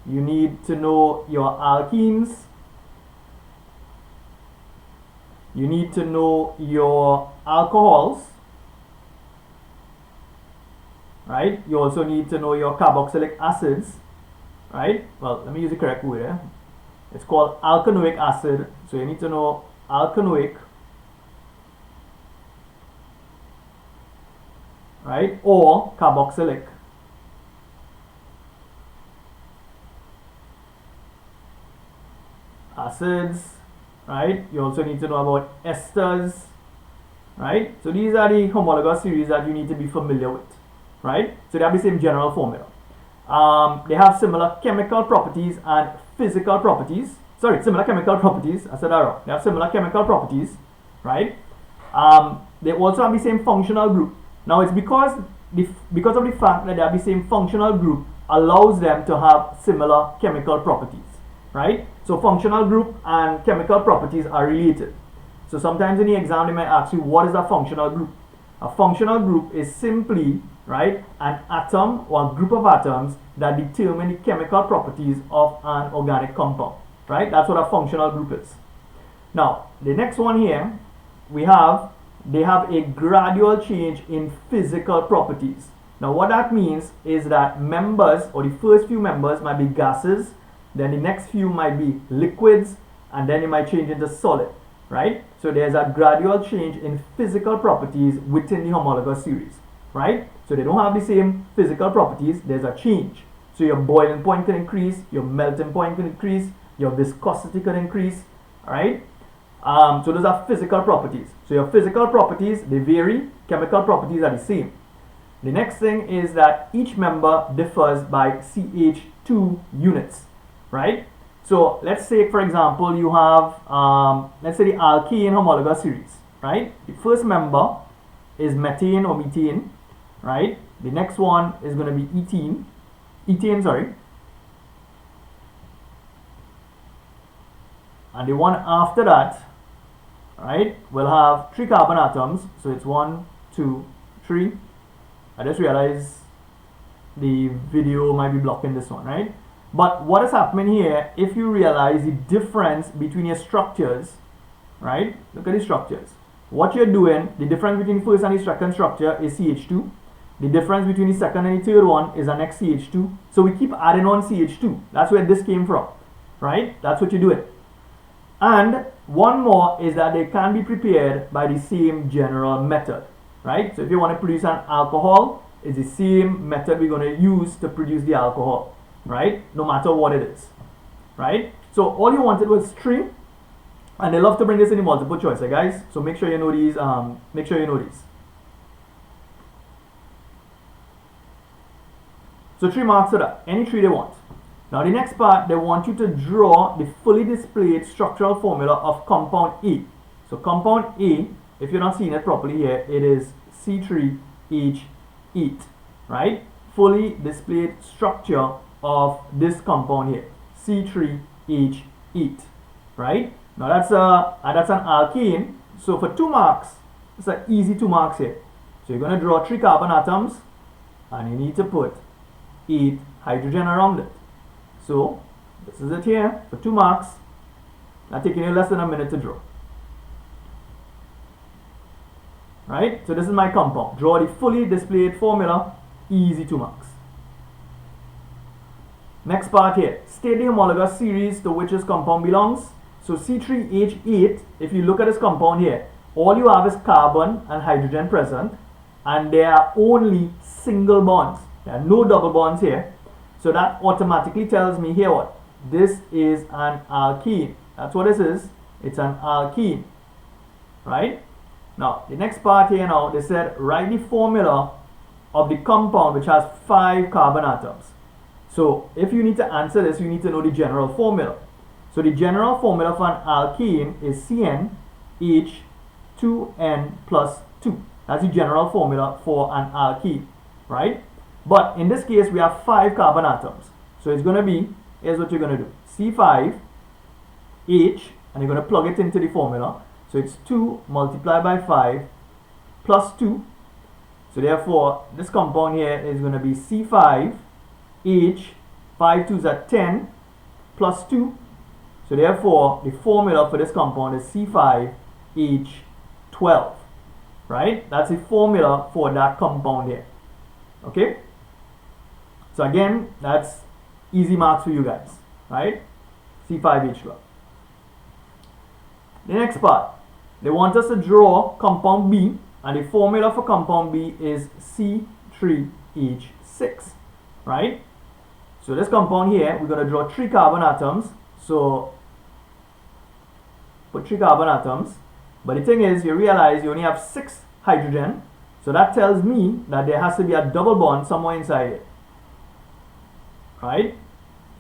You need to know your alkenes. You need to know your alcohols, right? You also need to know your carboxylic acids, right? Well, let me use the correct word here. It's called alkanoic acid. So you need to know alkanoic, right? Or carboxylic. Acids, right? You also need to know about esters, right? So these are the homologous series that you need to be familiar with, right? So they have the same general formula. They have similar chemical properties and physical properties. Sorry, similar chemical properties. I said that wrong. They have similar chemical properties, right? They also have the same functional group. Now it's because of the fact that they have the same functional group allows them to have similar chemical properties, right? So functional group and chemical properties are related. So sometimes in the exam they might ask you, what is a functional group? A functional group is simply, right, an atom or a group of atoms that determine the chemical properties of an organic compound, right? That's what a functional group is. Now, the next one here, they have a gradual change in physical properties. Now, what that means is that members, or the first few members, might be gases, then the next few might be liquids, and then it might change into solid, right? So there's a gradual change in physical properties within the homologous series, right? So they don't have the same physical properties, there's a change. So your boiling point can increase, your melting point can increase, your viscosity can increase, all right? So those are physical properties. So your physical properties, they vary, chemical properties are the same. The next thing is that each member differs by CH2 units, right? So let's say, for example, you have, let's say the alkene homologous series, right? The first member is methane or methane, right? The next one is going to be ethane, sorry. And the one after that, right, will have 3 carbon atoms. So it's 1, 2, 3. I just realized the video might be blocking this one, right? But what is happening here, if you realize the difference between your structures, right? Look at the structures. What you're doing, the difference between the first and the second structure is CH2. The difference between the second and the third one is the next CH2. So we keep adding on CH2. That's where this came from, right? That's what you're doing. And one more is that they can be prepared by the same general method, right? So if you want to produce an alcohol, it's the same method we're going to use to produce the alcohol, right? No matter what it is, right? So all you wanted was 3, and they love to bring this in the multiple choice, guys. So make sure you know these. Make sure you know these. So 3 marks for that. Any 3 they want. Now the next part, they want you to draw the fully displayed structural formula of compound A. So compound A, if you're not seeing it properly here, it is C3H8, right? Fully displayed structure of this compound here, C3H8, right? Now that's an alkane. So for 2 marks, it's an easy 2 marks here. So you're going to draw 3 carbon atoms, and you need to put 8 hydrogen around it. So this is it here for 2 marks. Now taking you less than a minute to draw. Right? So this is my compound. Draw the fully displayed formula. Easy 2 marks. Next part here. State the homologous series to which this compound belongs. So C3H8, if you look at this compound here, all you have is carbon and hydrogen present, and there are only single bonds. There are no double bonds here. So that automatically tells me here what? This is an alkene. That's what this is. It's an alkene. Right? Now, the next part here now, they said write the formula of the compound which has 5 carbon atoms. So, if you need to answer this, you need to know the general formula. So, the general formula for an alkene is CnH2n plus 2. That's the general formula for an alkene. Right? But in this case, we have 5 carbon atoms. So it's going to be, here's what you're going to do. C5H, and you're going to plug it into the formula. So it's 2 multiplied by 5 plus 2. So therefore, this compound here is going to be C5H, 5 2s are 10, plus 2. So therefore, the formula for this compound is C5H12. Right? That's the formula for that compound here. Okay? So again, that's easy marks for you guys, right? C5H12. The next part, they want us to draw compound B, and the formula for compound B is C3H6, right? So this compound here, we're going to draw 3 carbon atoms. So put 3 carbon atoms, but the thing is, you realize you only have 6 hydrogen, so that tells me that there has to be a double bond somewhere inside it. Right?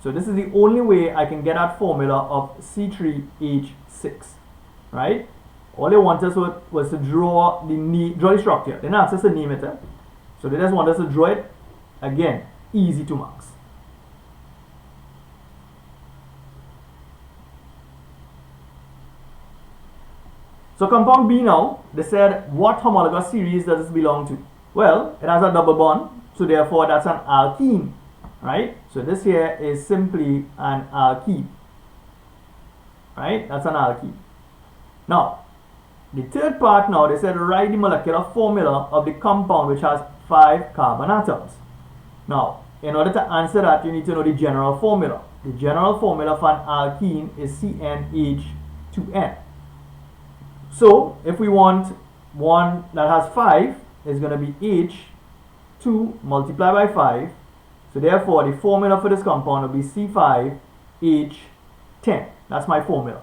So this is the only way I can get that formula of C3H6. Right? All they want us was to draw the structure. They didn't ask us to name it. So they just want us to draw it. Again, easy 2 marks. So compound B now, they said what homologous series does this belong to? Well, it has a double bond, so therefore that's an alkene, right? So this here is simply an alkene, right? That's an alkene. Now, the third part now, they said write the molecular formula of the compound which has 5 carbon atoms. Now, in order to answer that, you need to know the general formula. The general formula for an alkene is CnH2n. So, if we want one that has 5, it's going to be H2 multiplied by 5. So, therefore, the formula for this compound will be C5H10. That's my formula.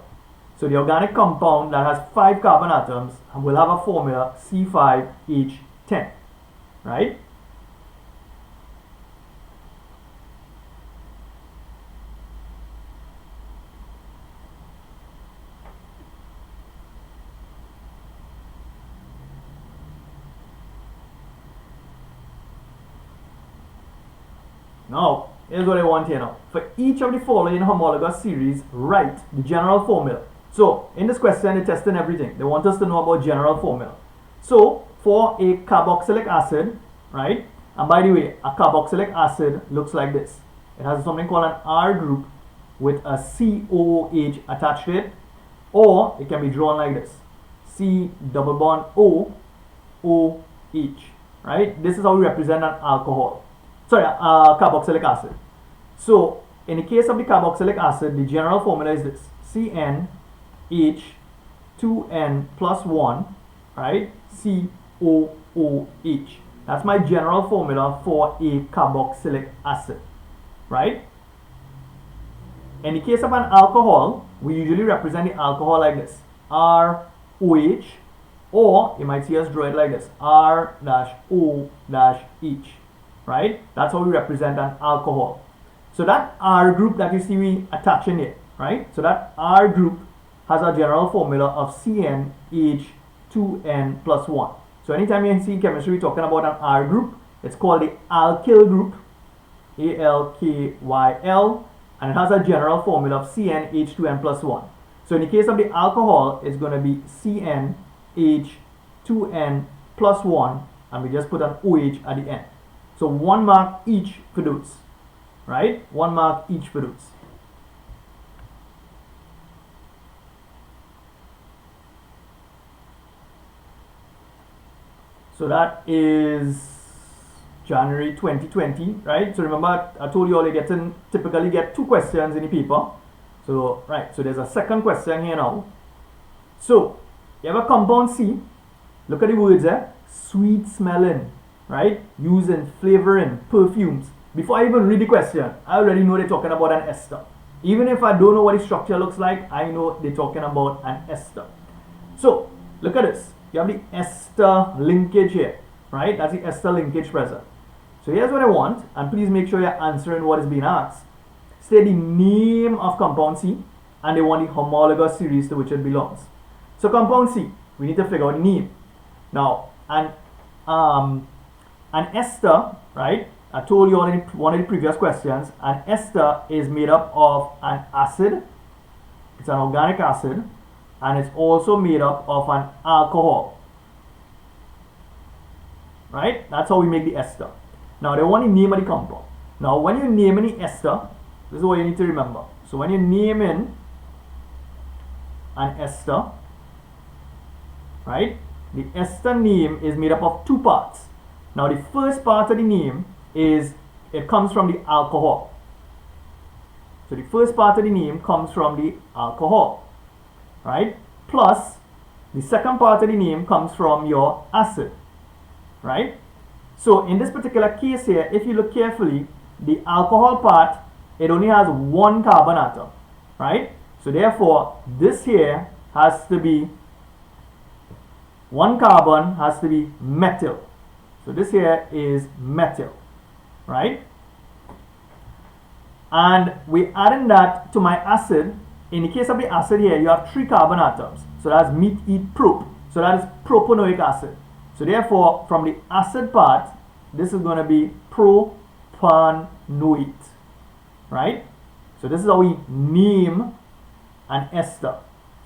So, the organic compound that has 5 carbon atoms will have a formula C5H10, right? Now, here's what I want here now. For each of the following homologous series, write the general formula. So, in this question, they're testing everything. They want us to know about general formula. So, for a carboxylic acid, right? And by the way, a carboxylic acid looks like this. It has something called an R group with a COOH attached to it. Or it can be drawn like this. C double bond O, OH, right? This is how we represent an alcohol. Sorry, carboxylic acid. So, in the case of the carboxylic acid, the general formula is this. CnH2n plus 1, right? COOH. That's my general formula for a carboxylic acid, right? In the case of an alcohol, we usually represent the alcohol like this. ROH, or you might see us draw it like this. R-O-H. Right? That's how we represent an alcohol. So that R group that you see we attaching it, right? So that R group has a general formula of CnH2n plus 1. So anytime you see in chemistry talking about an R group, it's called the alkyl group, ALKYL, and it has a general formula of CnH2n plus 1. So in the case of the alcohol, it's going to be CnH2n plus 1, and we just put an OH at the end. So 1 mark each for those, right? 1 mark each for those. So that is January 2020, right? So remember, I told you all you typically get 2 questions in the paper. So, right, so there's a second question here now. So, you have a compound C. Look at the words there. Sweet smelling. Right? Using flavoring, perfumes. Before I even read the question, I already know they're talking about an ester. Even if I don't know what the structure looks like, I know they're talking about an ester. So, look at this. You have the ester linkage here, right? That's the ester linkage present. So here's what I want, and please make sure you're answering what is being asked. Say the name of compound C, and they want the homologous series to which it belongs. So compound C, we need to figure out the name. Now, an ester, right? I told you in one of the previous questions, an ester is made up of an acid. It's an organic acid, and it's also made up of an alcohol. Right? That's how we make the ester. Now, they want the name of the compound. Now, when you name any ester, this is what you need to remember. So, when you name in an ester, right? The ester name is made up of 2 parts. Now the first part of the name is, it comes from the alcohol. So the first part of the name comes from the alcohol, right? Plus, the second part of the name comes from your acid, right? So in this particular case here, if you look carefully, the alcohol part, it only has 1 carbon atom, right? So therefore, this here has to be, 1 carbon has to be methyl. So this here is methyl, right? And we adding that to my acid. In the case of the acid here, you have 3 carbon atoms. So that's met, eat, prop. So that is propanoic acid. So therefore, from the acid part, this is going to be propanoate, right? So this is how we name an ester.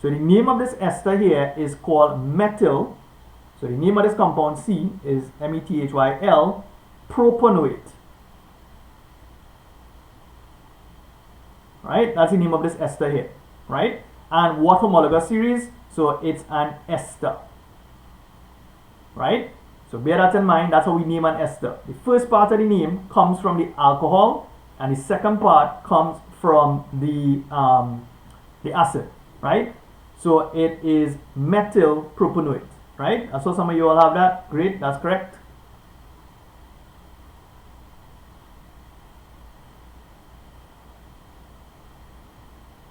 So the name of this ester here is called methyl. So the name of this compound C is methyl propanoate. Right? That's the name of this ester here. Right? And what homologous series? So it's an ester. Right? So bear that in mind. That's how we name an ester. The first part of the name comes from the alcohol, and the second part comes from the acid. Right? So it is methyl propanoate. Right? I saw some of you all have that. Great, that's correct.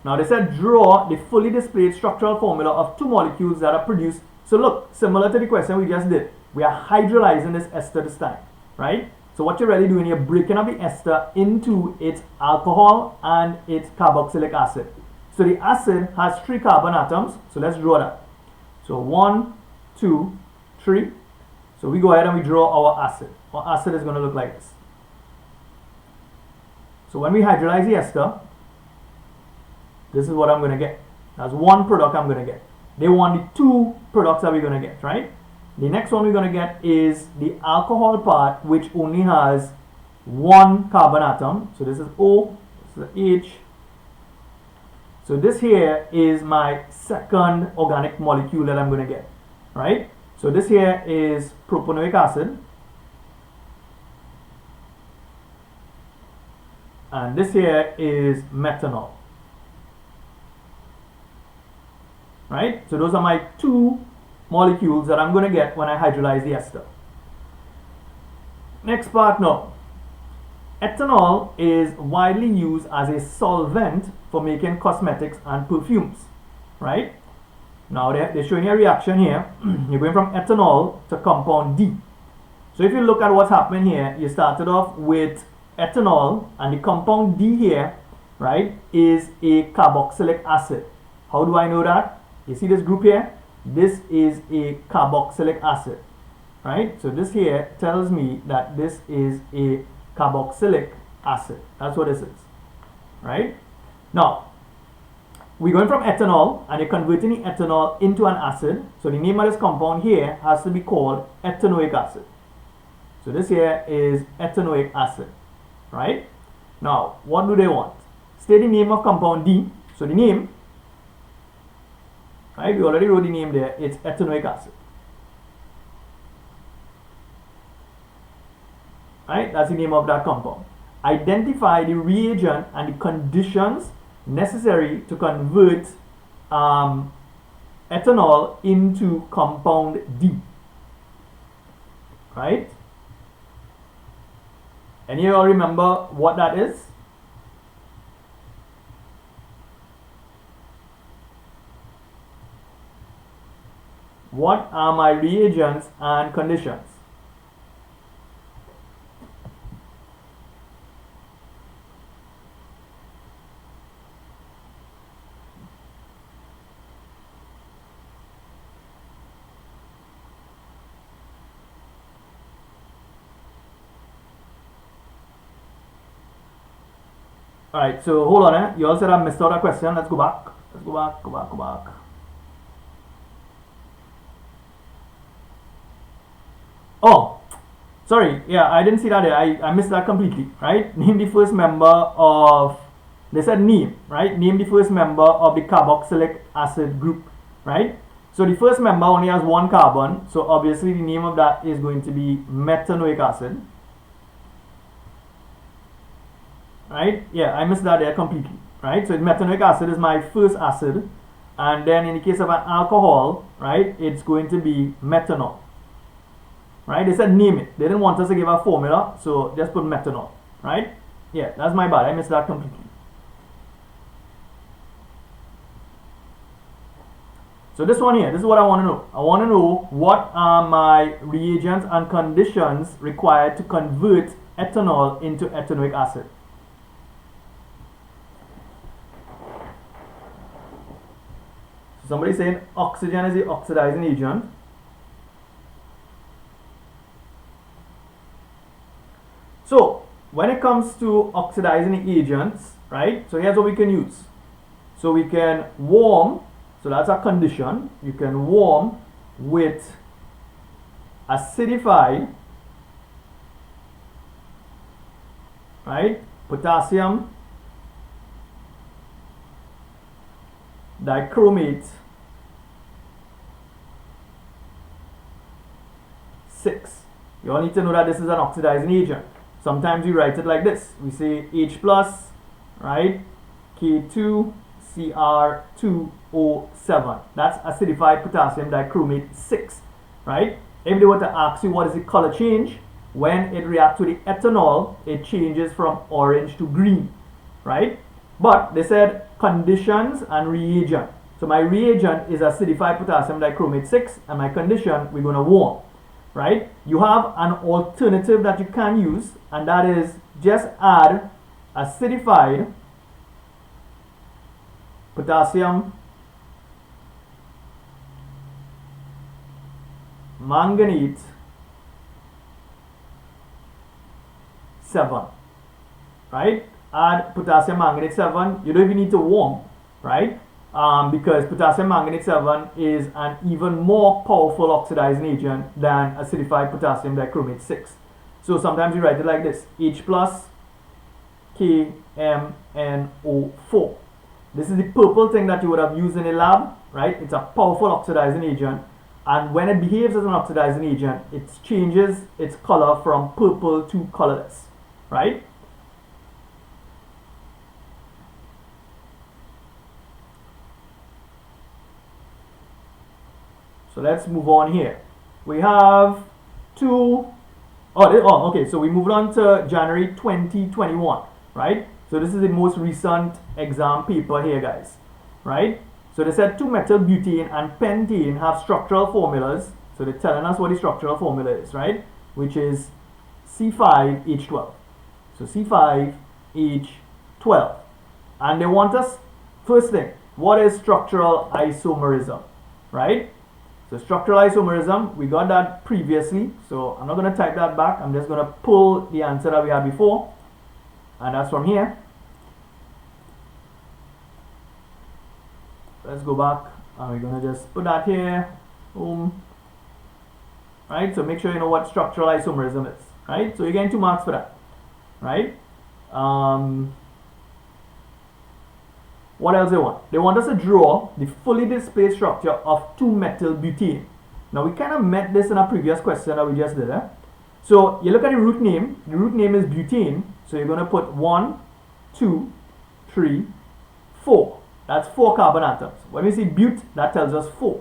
Now they said draw the fully displayed structural formula of two molecules that are produced. So look, similar to the question we just did, we are hydrolyzing this ester this time, right? So what you're really doing, you're breaking up the ester into its alcohol and its carboxylic acid. So the acid has 3 carbon atoms, so let's draw that. So 1, 2, 3. So we go ahead and we draw our acid. Our acid is going to look like this. So when we hydrolyze the ester, this is what I'm going to get. That's one product I'm going to get. They want the 2 products that we're going to get, right? The next one we're going to get is the alcohol part, which only has 1 carbon atom. So this is O, this is H. So this here is my second organic molecule that I'm going to get, right? So this here is propanoic acid. And this here is methanol. Right? So those are my 2 molecules that I'm going to get when I hydrolyze the ester. Next part now. Ethanol is widely used as a solvent for making cosmetics and perfumes. Right? Now they're showing you a reaction here. You're going from ethanol to compound D. So if you look at what's happening here, you started off with ethanol, and the compound D here, right, is a carboxylic acid. How do I know that? You see this group here? This is a carboxylic acid, right? So this here tells me that this is a carboxylic acid. That's what this is, right? Now, we're going from ethanol, and you're converting the ethanol into an acid. So the name of this compound here has to be called ethanoic acid. So this here is ethanoic acid, right? Now, what do they want? State the name of compound D. So the name, right, we already wrote the name there, it's ethanoic acid. Right, that's the name of that compound. Identify the reagent and the conditions necessary to convert ethanol into compound D. Right? And you all remember what that is? What are my reagents and conditions? Alright, so hold on, you all said I missed out a question. Let's go back. Let's go back. Oh, sorry, yeah, I didn't see that there. I missed that completely, right? Name the first member of, they said name, right? Name the first member of the carboxylic acid group, right? So the first member only has 1 carbon, so obviously the name of that is going to be methanoic acid. Right? Yeah, I missed that there completely, right? So methanoic acid is my first acid, and then in the case of an alcohol, right, it's going to be methanol. Right? They said name it. They didn't want us to give a formula, so just put methanol. Right? Yeah, that's my bad. I missed that completely. So this one here, this is what I want to know. I want to know what are my reagents and conditions required to convert ethanol into ethanoic acid. So somebody saying oxygen is the oxidizing agent. So when it comes to oxidizing agents, right, so here's what we can use. So we can warm, So that's a condition. You can warm with acidified, right, potassium dichromate 6. You all need to know that this is an oxidizing agent. Sometimes we write it like this. We say H plus, right, K2Cr2O7. That's acidified potassium dichromate 6, right? If they were to ask you what is the color change, when it reacts with the ethanol, it changes from orange to green, right? But they said conditions and reagent. So my reagent is acidified potassium dichromate 6, and my condition, we're going to warm, right? You have an alternative that you can use, and that is just add acidified potassium manganate 7, right? Add potassium manganate 7. You don't even need to warm, right? Because potassium manganate 7 is an even more powerful oxidizing agent than acidified potassium dichromate 6. So sometimes you write it like this: H plus KMNO4. This is the purple thing that you would have used in a lab, right? It's a powerful oxidizing agent, and when it behaves as an oxidizing agent, it changes its color from purple to colorless, right? So let's move on here. We have okay, so we moved on to January 2021, right? So this is the most recent exam paper here, guys, right? So they said 2-methyl butane and pentane have structural formulas. So they're telling us what the structural formula is, right? Which is C5H12. So C5H12. And they want us, first thing, what is structural isomerism, right? So structural isomerism, we got that previously, so I'm not going to type that back. I'm just going to pull the answer that we had before, and that's from here. Let's go back, and we're going to just put that here. Boom. Right, so make sure you know what structural isomerism is, right? So you're getting 2 marks for that, right? What else they want? They want us to draw the fully displaced structure of 2-methyl butane. Now we kind of met this in a previous question that we just did. So you look at the root name. The root name is butane. So you're going to put 1, 2, 3, 4. That's 4 carbon atoms. When we see but, that tells us 4.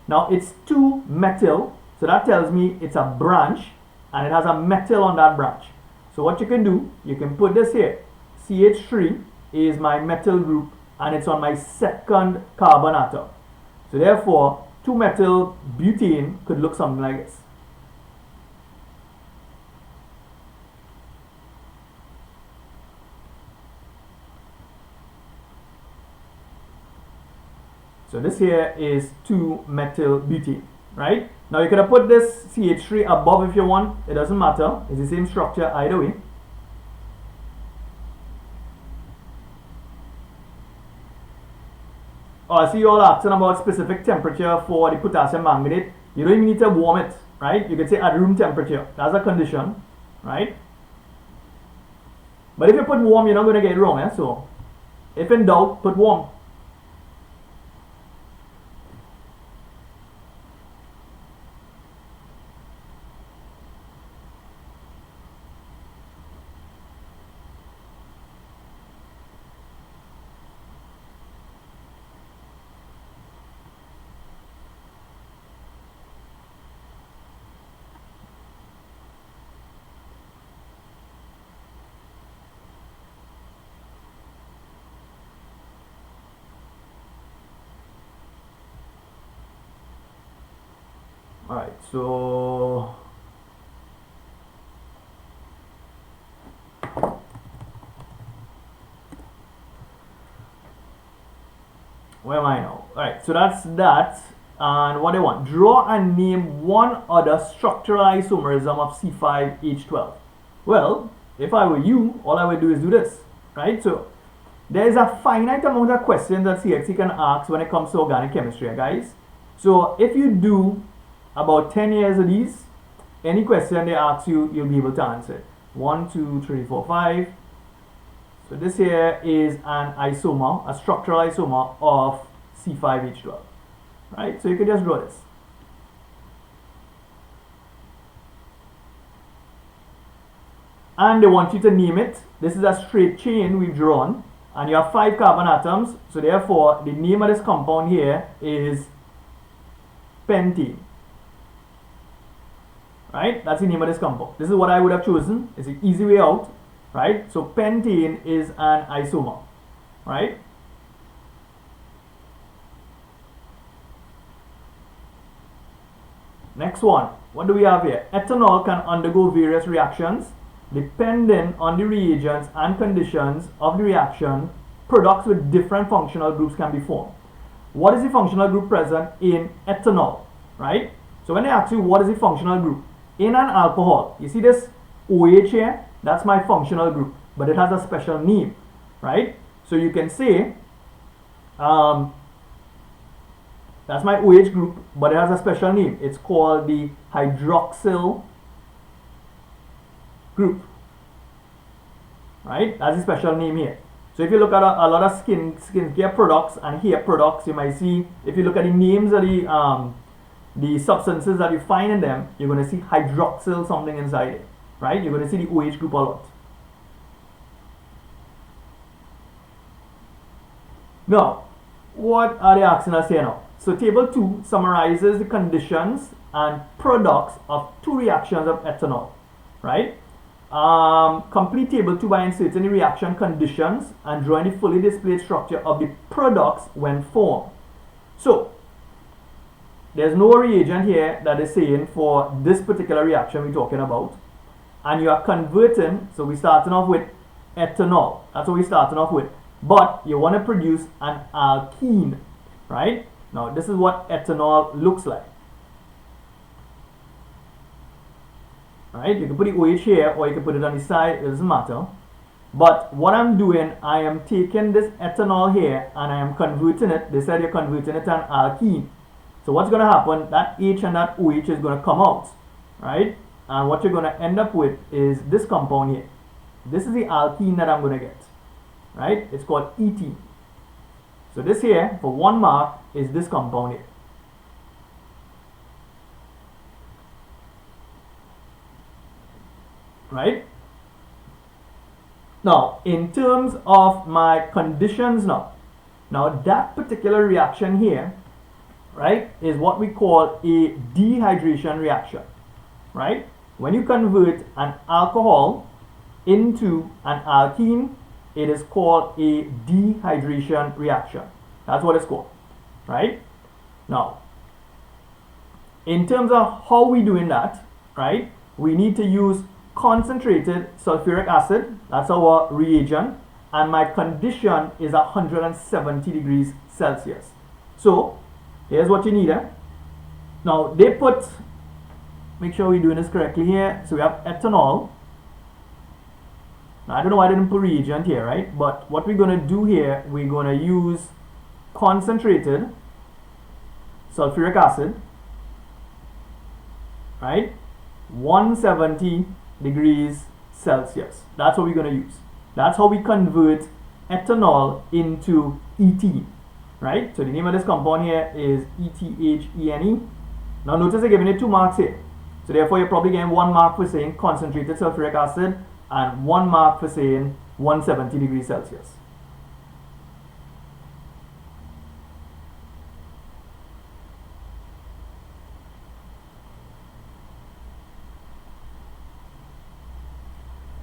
Now it's 2-methyl. So that tells me it's a branch and it has a methyl on that branch. So what you can do, you can put this here. CH3 is my methyl group, and it's on my second carbon atom. So therefore, 2-methyl butane could look something like this. So this here is 2-methyl butane, right? Now you could have put this CH3 above if you want. It doesn't matter. It's the same structure either way. Oh, I see you all asking about specific temperature for the potassium manganate. You don't even need to warm it, right? You can say at room temperature. That's a condition, right? But if you put warm, you're not going to get it wrong. So if in doubt, put warm. Alright, so where am I now? Alright, so that's that. And what they want, draw and name one other structural isomerism of C5H12. Well, if I were you, all I would do is do this, right? So there is a finite amount of questions that CSEC can ask when it comes to organic chemistry, guys. So if you do about 10 years of these, any question they ask you, you'll be able to answer it. 1, 2, 3, 4, 5. So this here is an isomer, a structural isomer of C5H12. Right? So you can just draw this. And they want you to name it. This is a straight chain we've drawn. And you have 5 carbon atoms. So therefore, the name of this compound here is pentane. Right? That's the name of this compound. This is what I would have chosen. It's an easy way out. Right? So pentane is an isomer. Right? Next one. What do we have here? Ethanol can undergo various reactions. Depending on the reagents and conditions of the reaction, products with different functional groups can be formed. What is the functional group present in ethanol? Right? So when they ask you what is the functional group, in an alcohol, you see this OH here? That's my functional group, but it has a special name. Right? So you can say, that's my OH group, but it has a special name. It's called the hydroxyl group. Right? That's a special name here. So if you look at a lot of skincare products and hair products, you might see, if you look at the names of the substances that you find in them, you're going to see hydroxyl something inside it. Right? You're going to see the OH group a lot. Now, what are they asking us here now? So table 2 summarizes the conditions and products of 2 reactions of ethanol. Right? Complete table 2 by inserting the reaction conditions and drawing the fully displayed structure of the products when formed. So, there's no reagent here that is saying for this particular reaction we're talking about. And you are converting, so we're starting off with ethanol. That's what we're starting off with. But you want to produce an alkene, right? Now, this is what ethanol looks like. Right? You can put the OH here or you can put it on the side, it doesn't matter. But what I'm doing, I am taking this ethanol here and I am converting it. They said you're converting it to an alkene. So what's going to happen, that H and that OH is going to come out. Right? And what you're going to end up with is this compound here. This is the alkene that I'm going to get. Right? It's called ethene. So this here, for 1 mark, is this compound here. Right? Now, in terms of my conditions now that particular reaction here, right, is what we call a dehydration reaction. Right? When you convert an alcohol into an alkene, it is called a dehydration reaction. That's what it's called. Right? Now, in terms of how we doing that, right, we need to use concentrated sulfuric acid. That's our reagent. And my condition is 170 degrees Celsius. So, here's what you need. Now, they put, make sure we're doing this correctly here. So, we have ethanol. Now, I don't know why I didn't put reagent here, right? But what we're going to do here, we're going to use concentrated sulfuric acid, right? 170 degrees Celsius. That's what we're going to use. That's how we convert ethanol into ethene, right? So the name of this compound here is ETHENE. Now notice they're giving it 2 marks here. So therefore you're probably getting 1 mark for saying concentrated sulfuric acid and 1 mark for saying 170 degrees Celsius.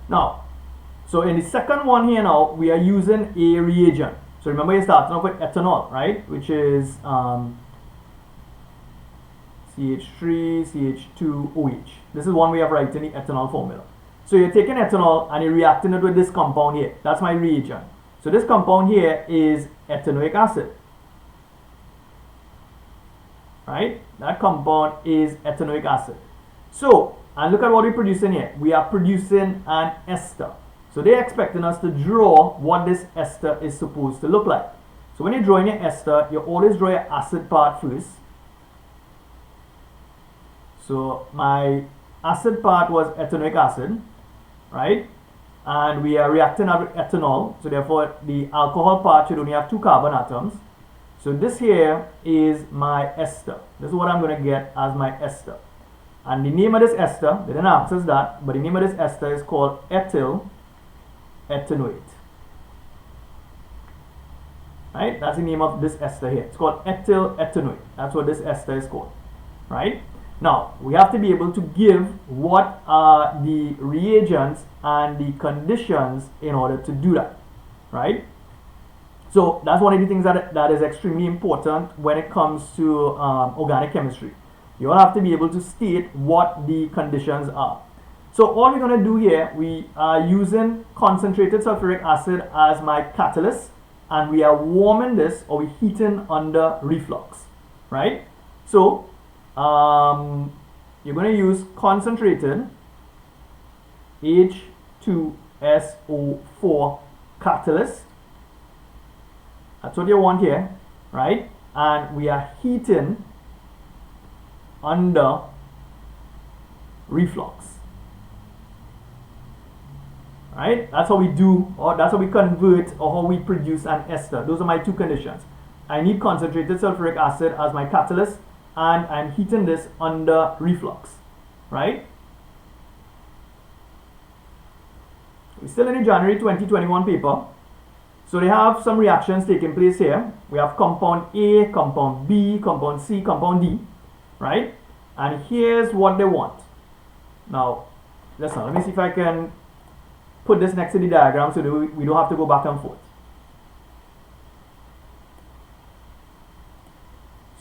Now, so in the second one here now, we are using a reagent. So remember you're starting off with ethanol, right? Which is CH3, CH2, OH. This is one way of writing the ethanol formula. So you're taking ethanol and you're reacting it with this compound here. That's my reagent. So this compound here is ethanoic acid. Right? That compound is ethanoic acid. So, and look at what we're producing here. We are producing an ester. So So they're expecting us to draw what this ester is supposed to look like. So when you're drawing your ester, you always draw your acid part first. So my acid part was ethanoic acid, right? And we are reacting with ethanol, so therefore the alcohol part should only have 2 carbon atoms. So this here is my ester. This is what I'm going to get as my ester. And the name of this ester, they didn't ask us that, but the name of this ester is called ethyl ethanoate. Right? That's the name of this ester here. It's called ethyl ethanoate. That's what this ester is called. Right? Now, we have to be able to give what are the reagents and the conditions in order to do that. Right? So that's one of the things that is extremely important when it comes to organic chemistry. You have to be able to state what the conditions are. So all we're going to do here, we are using concentrated sulfuric acid as my catalyst, and we are warming this, or we're heating under reflux, right? So you're going to use concentrated H2SO4 catalyst. That's what you want here, right? And we are heating under reflux. Right? That's how we do, or that's how we convert, or how we produce an ester. Those are my 2 conditions. I need concentrated sulfuric acid as my catalyst, and I'm heating this under reflux. Right? We're still in the January 2021 paper. So they have some reactions taking place here. We have compound A, compound B, compound C, compound D. Right? And here's what they want. Now, listen, let me see if I can put this next to the diagram so that we don't have to go back and forth.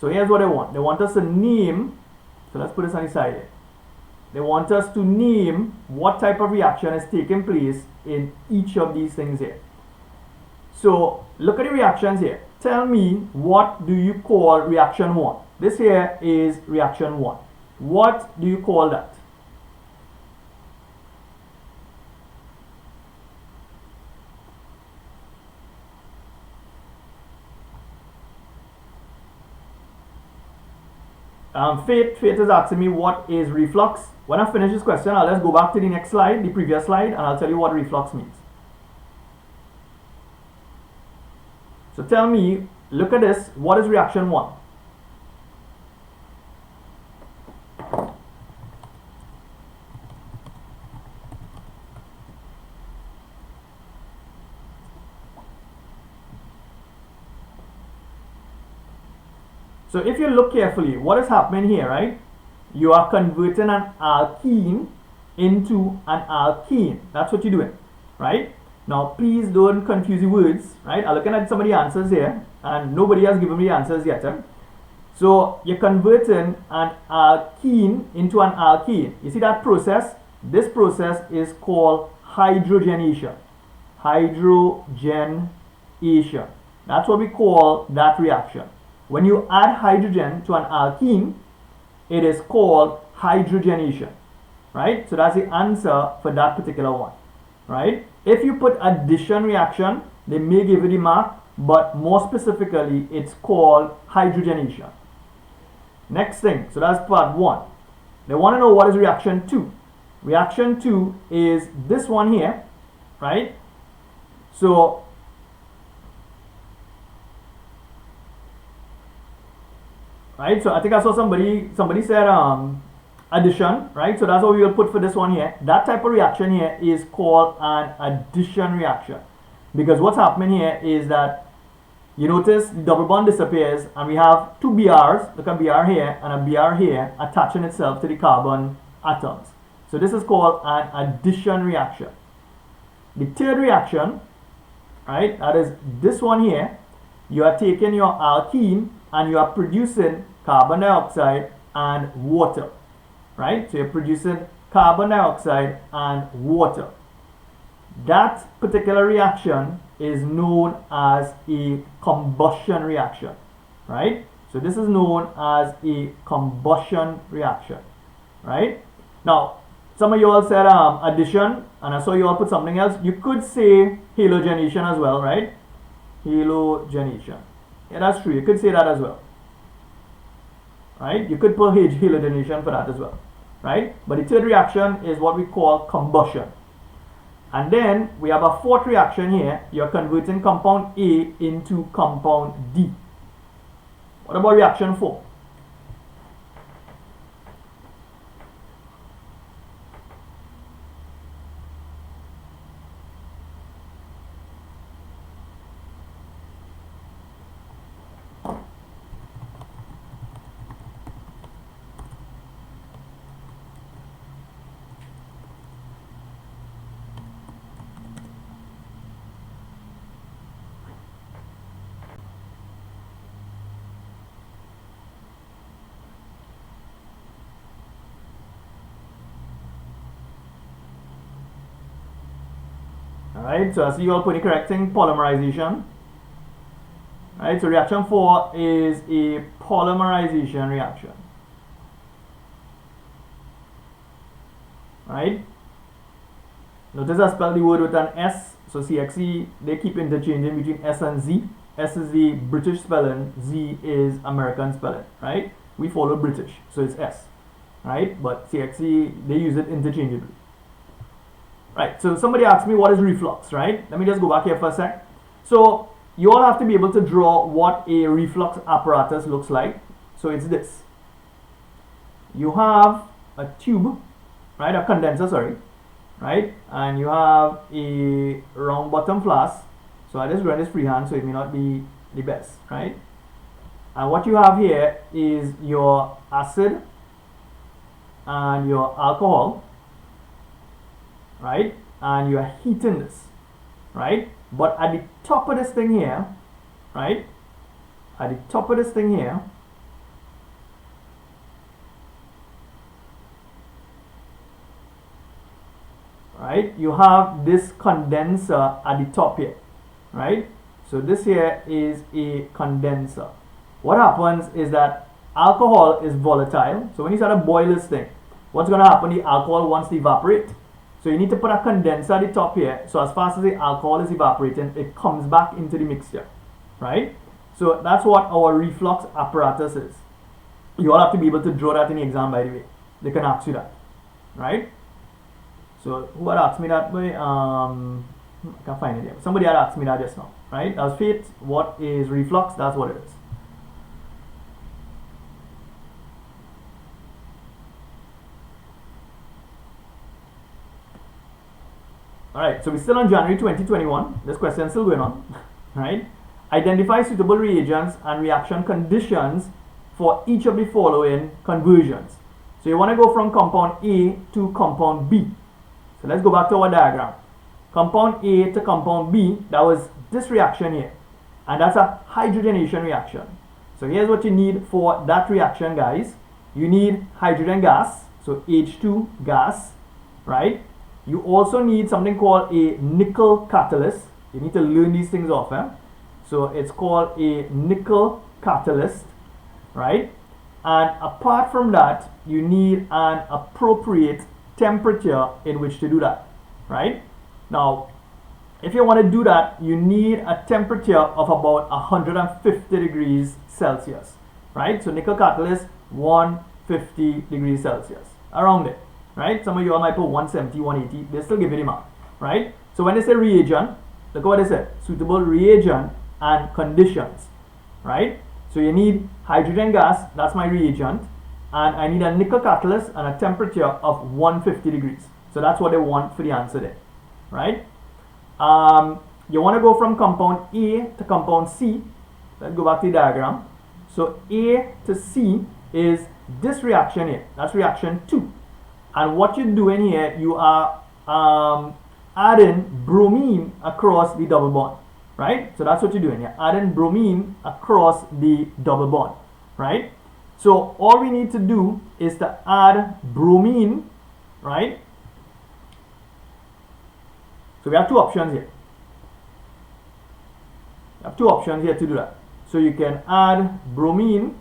So here's what they want. They want us to name, so let's put this on the side here. They want us to name what type of reaction is taking place in each of these things here. So look at the reactions here. Tell me, what do you call reaction 1? This here is reaction 1. What do you call that? Faith is asking me what is reflux. When I finish this question, I'll just go back to the next slide, the previous slide, and I'll tell you what reflux means. So tell me, look at this, what is reaction 1? So if you look carefully, what is happening here, right? You are converting an alkene into an alkene. That's what you're doing, right? Now, please don't confuse the words, right? I'm looking at some of the answers here, and nobody has given me the answers yet. So you're converting an alkene into an alkene. You see that process? This process is called hydrogenation. Hydrogenation. That's what we call that reaction. When you add hydrogen to an alkene, it is called hydrogenation, right? So that's the answer for that particular one, right? If you put addition reaction, they may give you the mark, but more specifically, it's called hydrogenation. Next thing, so that's part 1. They want to know what is reaction 2. Reaction 2 is this one here, right? So right, so I think I saw somebody said addition, right? So that's what we will put for this one here. That type of reaction here is called an addition reaction, because what's happening here is that you notice the double bond disappears, and we have 2 BRs, look at BR here and a BR here, attaching itself to the carbon atoms. So this is called an addition reaction. The third reaction, right, that is this one here. You are taking your alkene and you are producing carbon dioxide and water, right? So you're producing carbon dioxide and water. That particular reaction is known as a combustion reaction, right? So this is known as a combustion reaction, right? Now, some of you all said addition, and I saw you all put something else. You could say halogenation as well, right? Halogenation. Yeah, that's true. You could say that as well. Right? You could put halogenation for that as well. Right? But the third reaction is what we call combustion. And then we have a fourth reaction here. You're converting compound A into compound D. What about reaction 4? Alright, so I see you all putting correcting polymerization. Alright, so reaction 4 is a polymerization reaction. Right? Notice I spelled the word with an S. So CXC, they keep interchanging between S and Z. S is the British spelling, Z is American spelling, right? We follow British, so it's S, right? But CXC, they use it interchangeably. Right, so somebody asked me what is reflux, right? Let me just go back here for a sec. So you all have to be able to draw what a reflux apparatus looks like. So it's this. You have a tube, right? A condenser, sorry, right? And you have a round bottom flask. So I just run this freehand, so it may not be the best, right? And what you have here is your acid and your alcohol, right? And you are heating this, right? But at the top of this thing here, right? At the top of this thing here, right? You have this condenser at the top here, right? So this here is a condenser. What happens is that alcohol is volatile. So when you start to boil this thing, what's going to happen? The alcohol wants to evaporate. So you need to put a condenser at the top here. So as fast as the alcohol is evaporating, it comes back into the mixture, right? So that's what our reflux apparatus is. You all have to be able to draw that in the exam, by the way. They can ask you that, right? So who had asked me that way? I can't find it here. Somebody had asked me that just now, right? That's Faith. What is reflux? That's what it is. Alright, so we're still on January 2021. This question is still going on, right? Identify suitable reagents and reaction conditions for each of the following conversions. So you want to go from compound A to compound B. So let's go back to our diagram. Compound A to compound B, that was this reaction here. And that's a hydrogenation reaction. So here's what you need for that reaction, guys. You need hydrogen gas, so H2 gas, right? You also need something called a nickel catalyst. You need to learn these things off. So it's called a nickel catalyst, right? And apart from that, you need an appropriate temperature in which to do that, right? Now, if you want to do that, you need a temperature of about 150 degrees Celsius, right? So nickel catalyst, 150 degrees Celsius, around it. Right? Some of you all might put 170, 180. They still give you the mark, right? So when they say reagent, look what they said. Suitable reagent and conditions, right? So you need hydrogen gas, that's my reagent, and I need a nickel catalyst and a temperature of 150 degrees. So that's what they want for the answer there, right? You want to go from compound A to compound C. Let's go back to the diagram. So A to C is this reaction here. That's reaction 2. And what you're doing here, you are adding bromine across the double bond, right? So that's what you're doing. You're adding bromine across the double bond, right? So all we need to do is to add bromine, right? So we have two options here. You have two options here to do that. So you can add bromine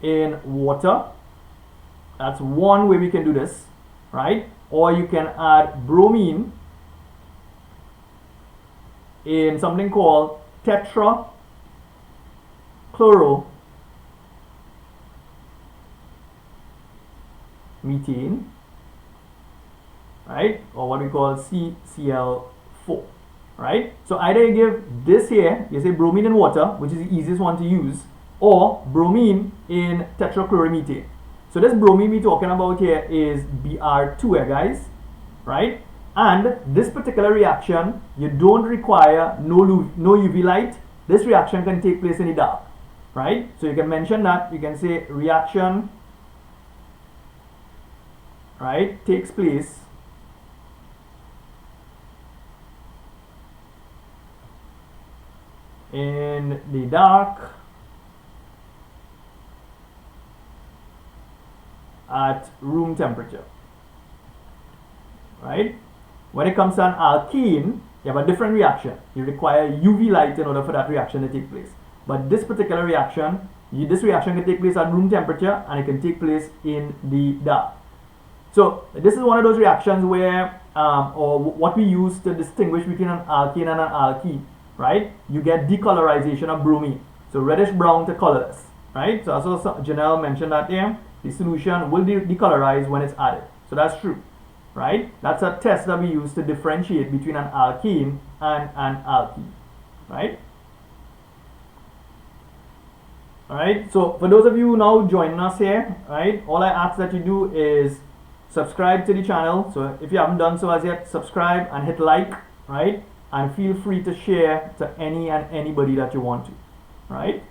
in water, That's one way we can do this, right? Or you can add bromine in something called tetrachloromethane, right? Or what we call CCl4, right? So either you give this here, you say bromine in water, which is the easiest one to use, or bromine in tetrachloromethane. So this bromine we're talking about here is Br2 here, guys, right? And this particular reaction, you don't require no UV light. This reaction can take place in the dark, right? So you can mention that. You can say reaction, right, takes place in the dark at room temperature, right? When it comes to an alkene, you have a different reaction. You require UV light in order for that reaction to take place. But this particular reaction, this reaction can take place at room temperature and it can take place in the dark. So this is one of those reactions where, or what we use to distinguish between an alkene and an alkene, right? You get decolorization of bromine. So reddish brown to colorless, right? So also Janelle mentioned that here. The solution will decolorize when it's added. So that's true, right? That's a test that we use to differentiate between an alkene and an alkene, right? Alright, so for those of you now joining us here, right, all I ask that you do is subscribe to the channel. So if you haven't done so as yet, subscribe and hit like, right? And feel free to share to any and anybody that you want to, right?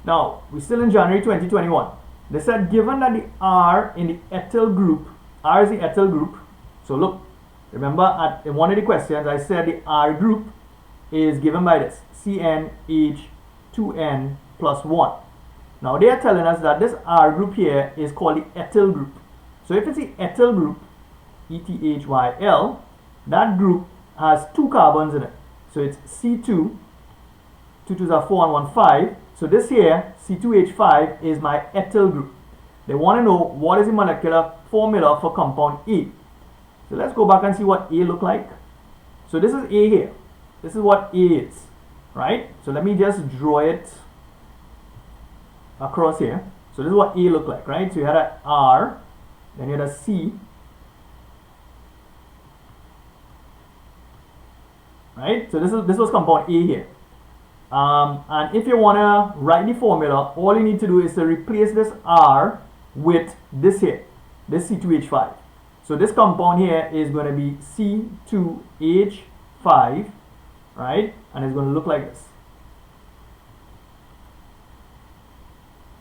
Now, we're still in January 2021. They said given that the R in the ethyl group, R is the ethyl group. So look, remember in one of the questions I said the R group is given by this, CnH2n plus 1. Now they are telling us that this R group here is called the ethyl group. So if it's the ethyl group, ETHYL, that group has 2 carbons in it. So it's C2, 2 2s are 4 and 1 5. So this here, C2H5, is my ethyl group. They want to know what is the molecular formula for compound A. So let's go back and see what A look like. So this is A here. This is what A is, right? So let me just draw it across here. So this is what A look like, right? So you had a R, then you had a C, right? So this was compound A here. And if you want to write the formula, all you need to do is to replace this R with this here, this C2H5. So this compound here is going to be C2H5, right? And it's going to look like this,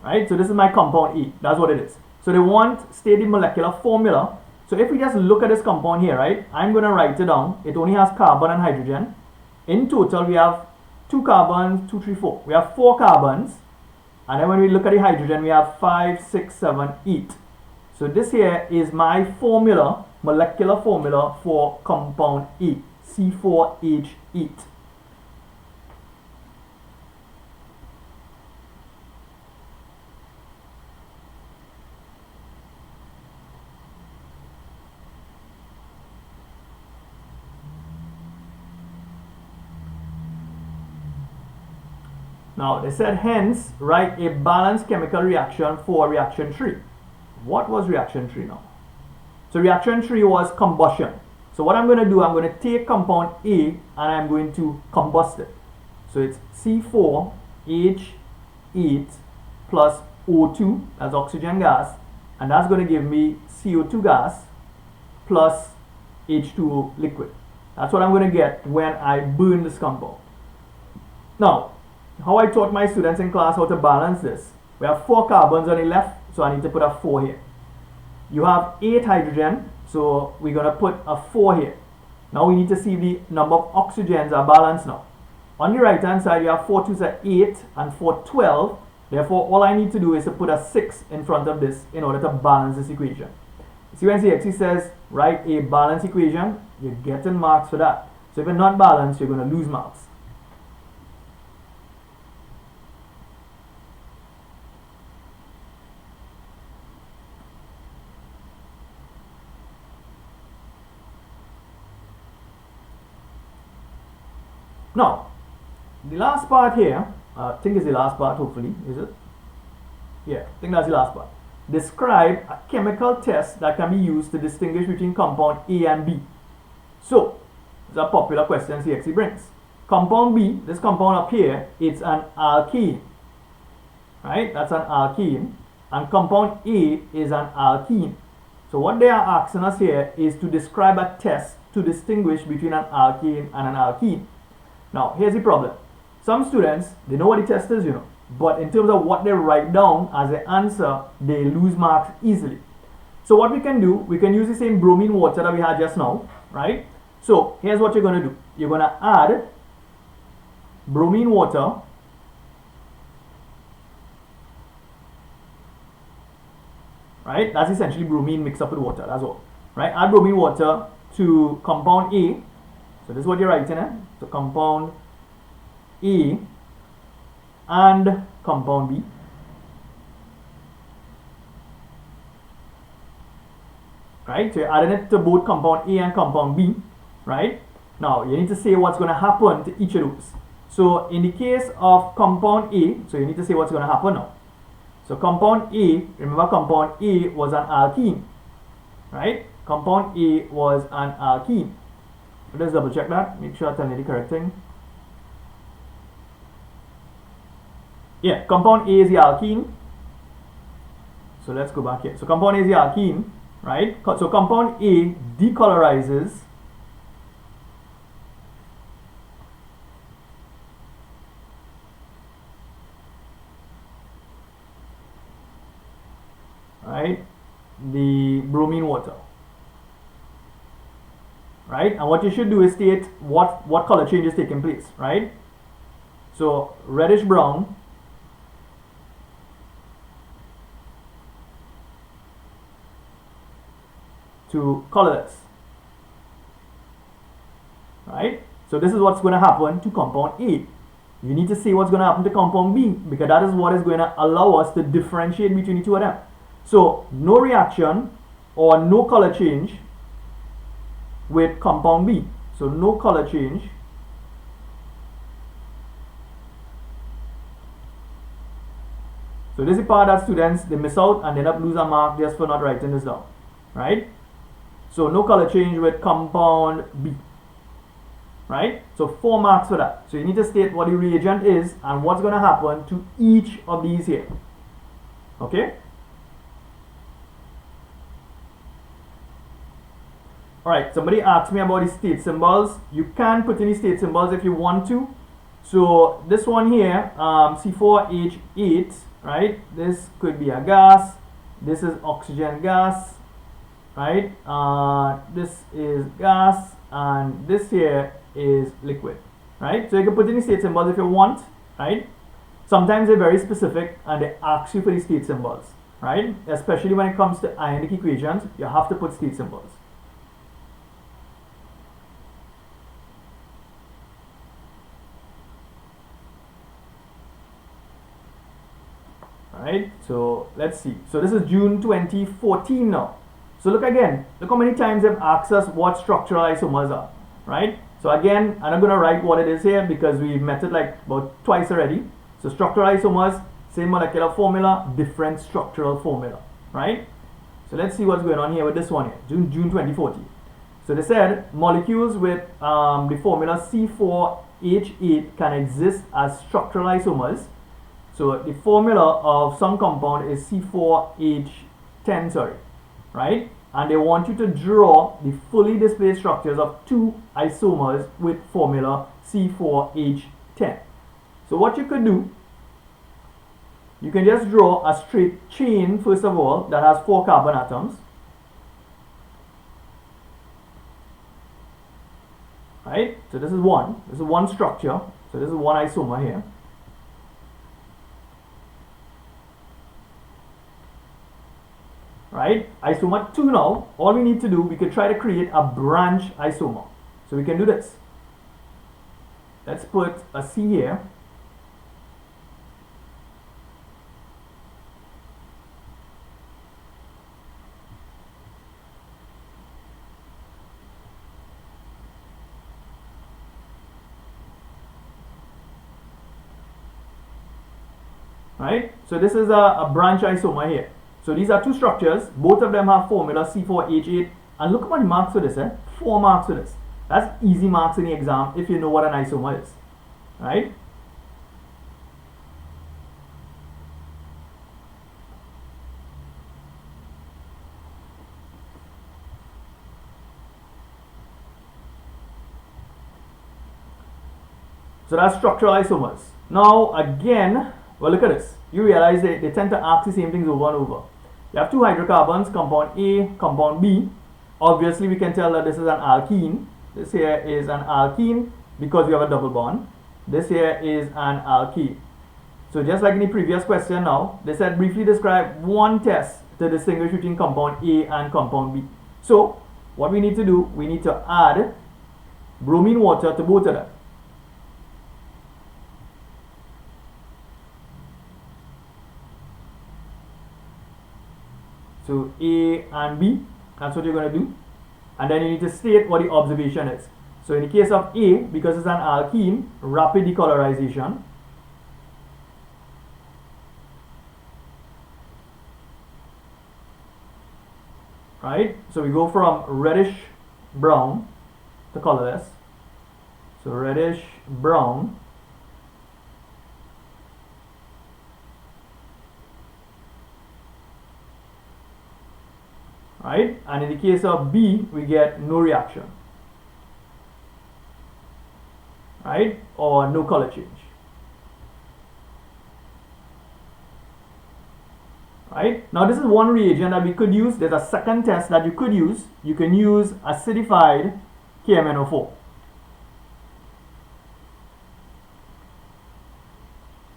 right? So this is my compound E. That's what it is. So they want state the molecular formula. So if we just look at this compound here, right? I'm going to write it down. It only has carbon and hydrogen. In total, we have 2 carbons, 2, 3, 4. We have 4 carbons. And then when we look at the hydrogen, we have 5, 6, 7, 8. So this here is my formula, molecular formula for compound A, C4H8. Now they said hence write a balanced chemical reaction for reaction 3. What was reaction 3 now? So reaction 3 was combustion. So what I'm going to do, I'm going to take compound A and I'm going to combust it. So it's C4H8 plus O2, that's oxygen gas, and that's going to give me CO2 gas plus H2O liquid. That's what I'm going to get when I burn this compound. Now, how I taught my students in class how to balance this. We have 4 carbons on the left, so I need to put a 4 here. You have 8 hydrogen, so we're going to put a 4 here. Now we need to see the number of oxygens are balanced now. On the right hand side, you have 4 2s are 8 and 4 12. Therefore, all I need to do is to put a 6 in front of this in order to balance this equation. See when CSEC says write a balanced equation, you're getting marks for that. So if you're not balanced, you're going to lose marks. Now, the last part here, I think is the last part, hopefully, is it? Yeah, I think that's the last part. Describe a chemical test that can be used to distinguish between compound A and B. So, it's a popular question CXC brings. Compound B, this compound up here, it's an alkene. Right? That's an alkene. And compound A is an alkene. So what they are asking us here is to describe a test to distinguish between an alkene and an alkene. Now, here's the problem. Some students, they know what the test is, but in terms of what they write down as the answer, they lose marks easily. So what we can do, we can use the same bromine water that we had just now, right? So here's what you're going to do. You're going to add bromine water right? That's essentially bromine mixed up with water, that's all. Right? Add bromine water to compound A. So this is what you're writing, So compound A and compound B. Right? So you're adding it to both compound A and compound B. Right? Now you need to say what's going to happen to each of those. So in the case of compound A, so you need to say what's going to happen now. So compound A, remember compound A was an alkene, right? Compound A was an alkene. Let's double check that, make sure I tell you the correct thing. Yeah, compound A is the alkene. So let's go back here. So compound A is the alkene, right? So compound A decolorizes right, the bromine water, right? And what you should do is state what color change is taking place, right? So reddish brown to colorless, right? So this is what's going to happen to compound A. You need to see what's going to happen to compound B, because that is what is going to allow us to differentiate between the two of them. So no reaction or no color change with compound B. So no color change so this is the part that students, they miss out and end up losing a mark just for not writing this down, right? So no color change with compound B, right? So 4 marks for that. So you need to state what the reagent is and what's going to happen to each of these here, okay? Alright, somebody asked me about the state symbols. You can put in the state symbols if you want to. So this one here, C4H8, right? This could be a gas. This is oxygen gas, right? This is gas, and this here is liquid, right? So you can put in the state symbols if you want, right? Sometimes they're very specific and they ask you for the state symbols, right? Especially when it comes to ionic equations, you have to put state symbols. Right, so let's see. So this is June 2014 now. So look again, look how many times they've asked us what structural isomers are, right? So again, I'm not going to write what it is here because we've met it like about twice already. So structural isomers, same molecular formula, different structural formula, right? So let's see what's going on here with this one here, June 2014. So they said molecules with the formula C4H8 can exist as structural isomers. So the formula of some compound is C4H10, sorry, right? And they want you to draw the fully displaced structures of 2 isomers with formula C4H10. So what you could do, you can just draw a straight chain first of all that has 4 carbon atoms, right? So this is one structure. So this is one isomer here. Right, isomer 2 now, all we need to do, we could try to create a branch isomer. So we can do this. Let's put a C here. right? So this is a branch isomer here. So these are two structures. Both of them have formula C4H8. And look how many marks for this, 4 marks for this. That's easy marks in the exam if you know what an isomer is, right? So that's structural isomers. Now again, well, look at this. You realize they tend to ask the same things over and over. You have two hydrocarbons, compound A, compound B. Obviously, we can tell that this is an alkene. This here is an alkene because we have a double bond. This here is an alkene. So just like in the previous question now, they said briefly describe one test to distinguish between compound A and compound B. So what we need to do, we need to add bromine water to both of them. So A and B, that's what you're going to do. And then you need to state what the observation is. So in the case of A, because it's an alkene, rapid decolorization. Right? So we go from reddish brown to colorless. So reddish brown. Right? And in the case of B, we get no reaction, right? Or no color change, right? Now this is one reagent that we could use. There's a second test that you could use. You can use acidified KMnO4,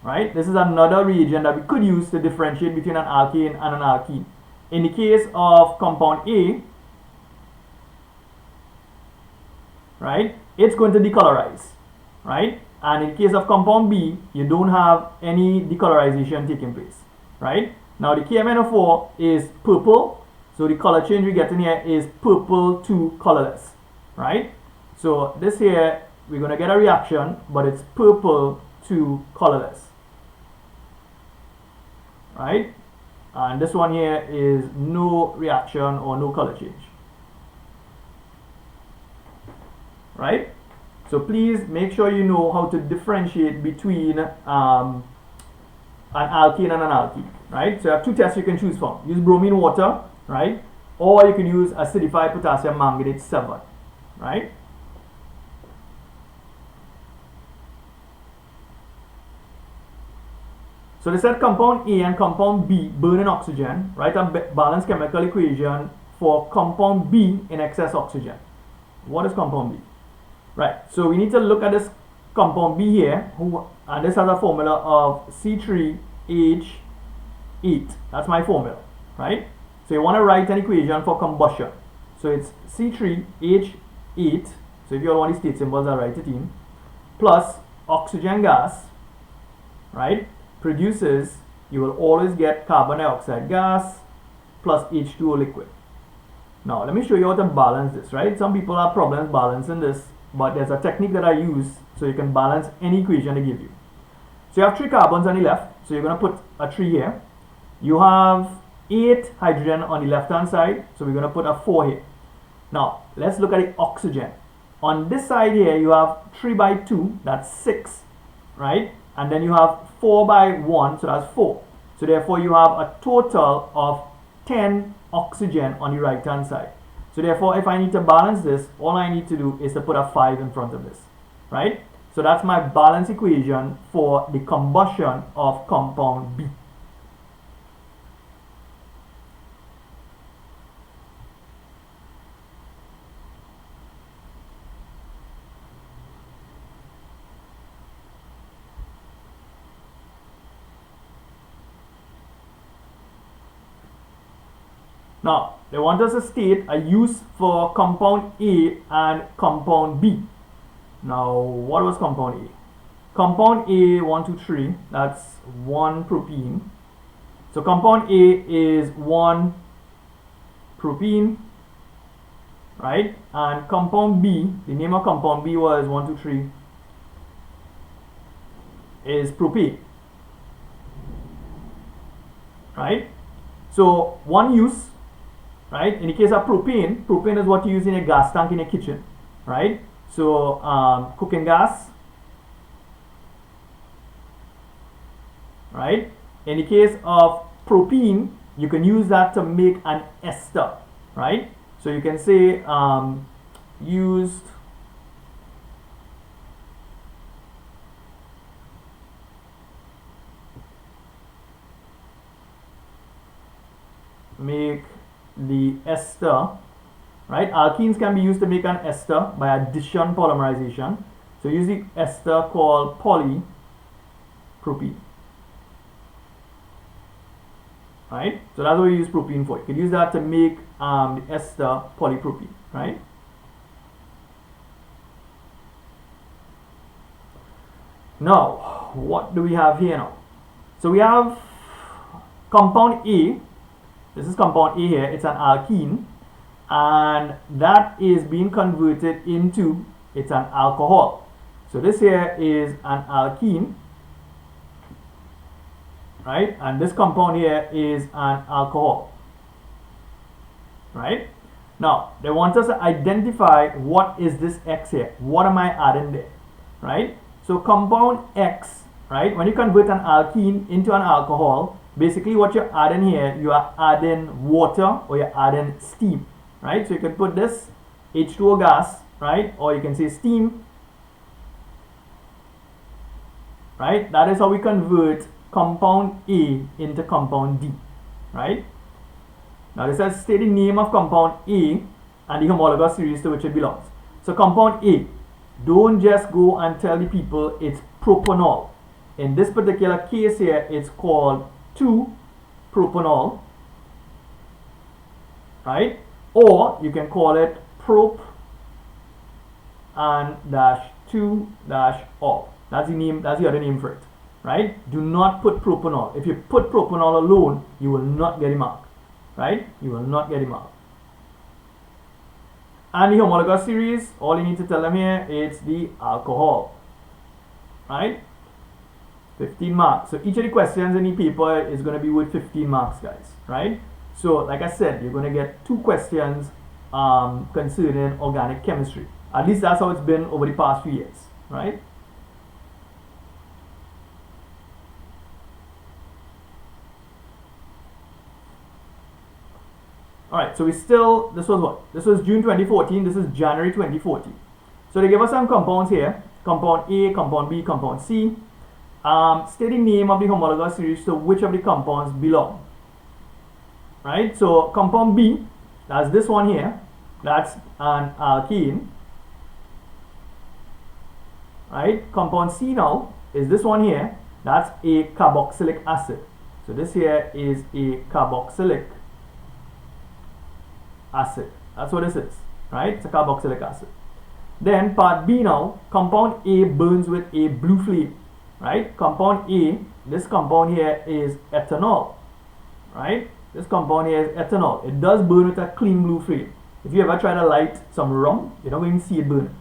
right? This is another reagent that we could use to differentiate between an alkane and an alkene. In the case of compound A, right, it's going to decolorize, right? And in the case of compound B, you don't have any decolorization taking place, right? Now the KMnO4 is purple, so the color change we get in here is purple to colorless, right? So this here, we're going to get a reaction, but it's purple to colorless, right? And this one here is no reaction or no color change, right? So please make sure you know how to differentiate between an alkene and an alkene, right? So you have two tests you can choose from. Use bromine water, right? Or you can use acidified potassium manganate 7, right? So they said compound A and compound B burn in oxygen, right? A balanced chemical equation for compound B in excess oxygen. What is compound B? Right, so we need to look at this compound B here, and this has a formula of C3H8. That's my formula, right? So you want to write an equation for combustion. So it's C3H8, so if you all want the state symbols, I'll write it in, plus oxygen gas, right? Produces, you will always get carbon dioxide gas plus H2O liquid. Now let me show you how to balance this, right? Some people have problems balancing this, but there's a technique that I use so you can balance any equation they give you. So you have 3 carbons on the left, so you're going to put a 3 here. You have 8 hydrogen on the left hand side, so we're going to put a 4 here. Now let's look at the oxygen. On this side here you have 3 by 2, that's 6, right? And then you have 4 by 1, so that's 4. So therefore you have a total of 10 oxygen on the right hand side. So therefore if I need to balance this, all I need to do is to put a 5 in front of this, right? So that's my balance equation for the combustion of compound B. Now, they want us to state a use for compound A and compound B. Now, what was compound A? Compound A, 1, 2, 3, that's 1 propene. So compound A is 1 propene, right? And compound B, the name of compound B was 1, 2, 3, is propane. right? So one use, right? In the case of propane, propane is what you use in a gas tank in a kitchen, right? So cooking gas, right? In the case of propene, you can use that to make an ester, right? So you can say used make the ester, right? Alkenes can be used to make an ester by addition polymerization. So use the ester called polypropene, right? So that's what we use propene for. You could use that to make the ester polypropene, right? Now, what do we have here now? So we have compound A. This is compound A here. It's an alkene, and that is being converted into, it's an alcohol. So this here is an alkene, right? And this compound here is an alcohol, right? Now, they want us to identify what is this X here. What am I adding there, right? So compound X, right? When you convert an alkene into an alcohol, basically what you're adding here, you are adding water or you're adding steam, right? So you can put this H2O gas, right? Or you can say steam, right? That is how we convert compound A into compound D, right? Now this says state the name of compound A and the homologous series to which it belongs. So compound A, don't just go and tell the people it's propanol. In this particular case here, it's called 2-propanol, right? Or you can call it prop and dash 2 dash ol. That's the name, that's the other name for it, right? Do not put propanol. If you put propanol alone, you will not get a mark, right? You will not get a mark. And the homologous series, all you need to tell them here, it's the alcohol, right? 15 marks. So each of the questions in the paper is going to be worth 15 marks, guys, right? So like I said, you're going to get 2 questions concerning organic chemistry. At least that's how it's been over the past few years, right? Alright, so we still, this was what? This was June 2014, this is January 2014. So they give us some compounds here. Compound A, compound B, compound C. State the name of the homologous series to which of the compounds belong. Right, so compound B, that's this one here. That's an alkene. Right, compound C now is this one here. That's a carboxylic acid. So this here is a carboxylic acid. That's what this is, right? It's a carboxylic acid. Then part B now, compound A burns with a blue flame, right? Compound A, this compound here is ethanol, right? This compound here is ethanol. It does burn with a clean blue flame. If you ever try to light some rum, you're not going to see it burn.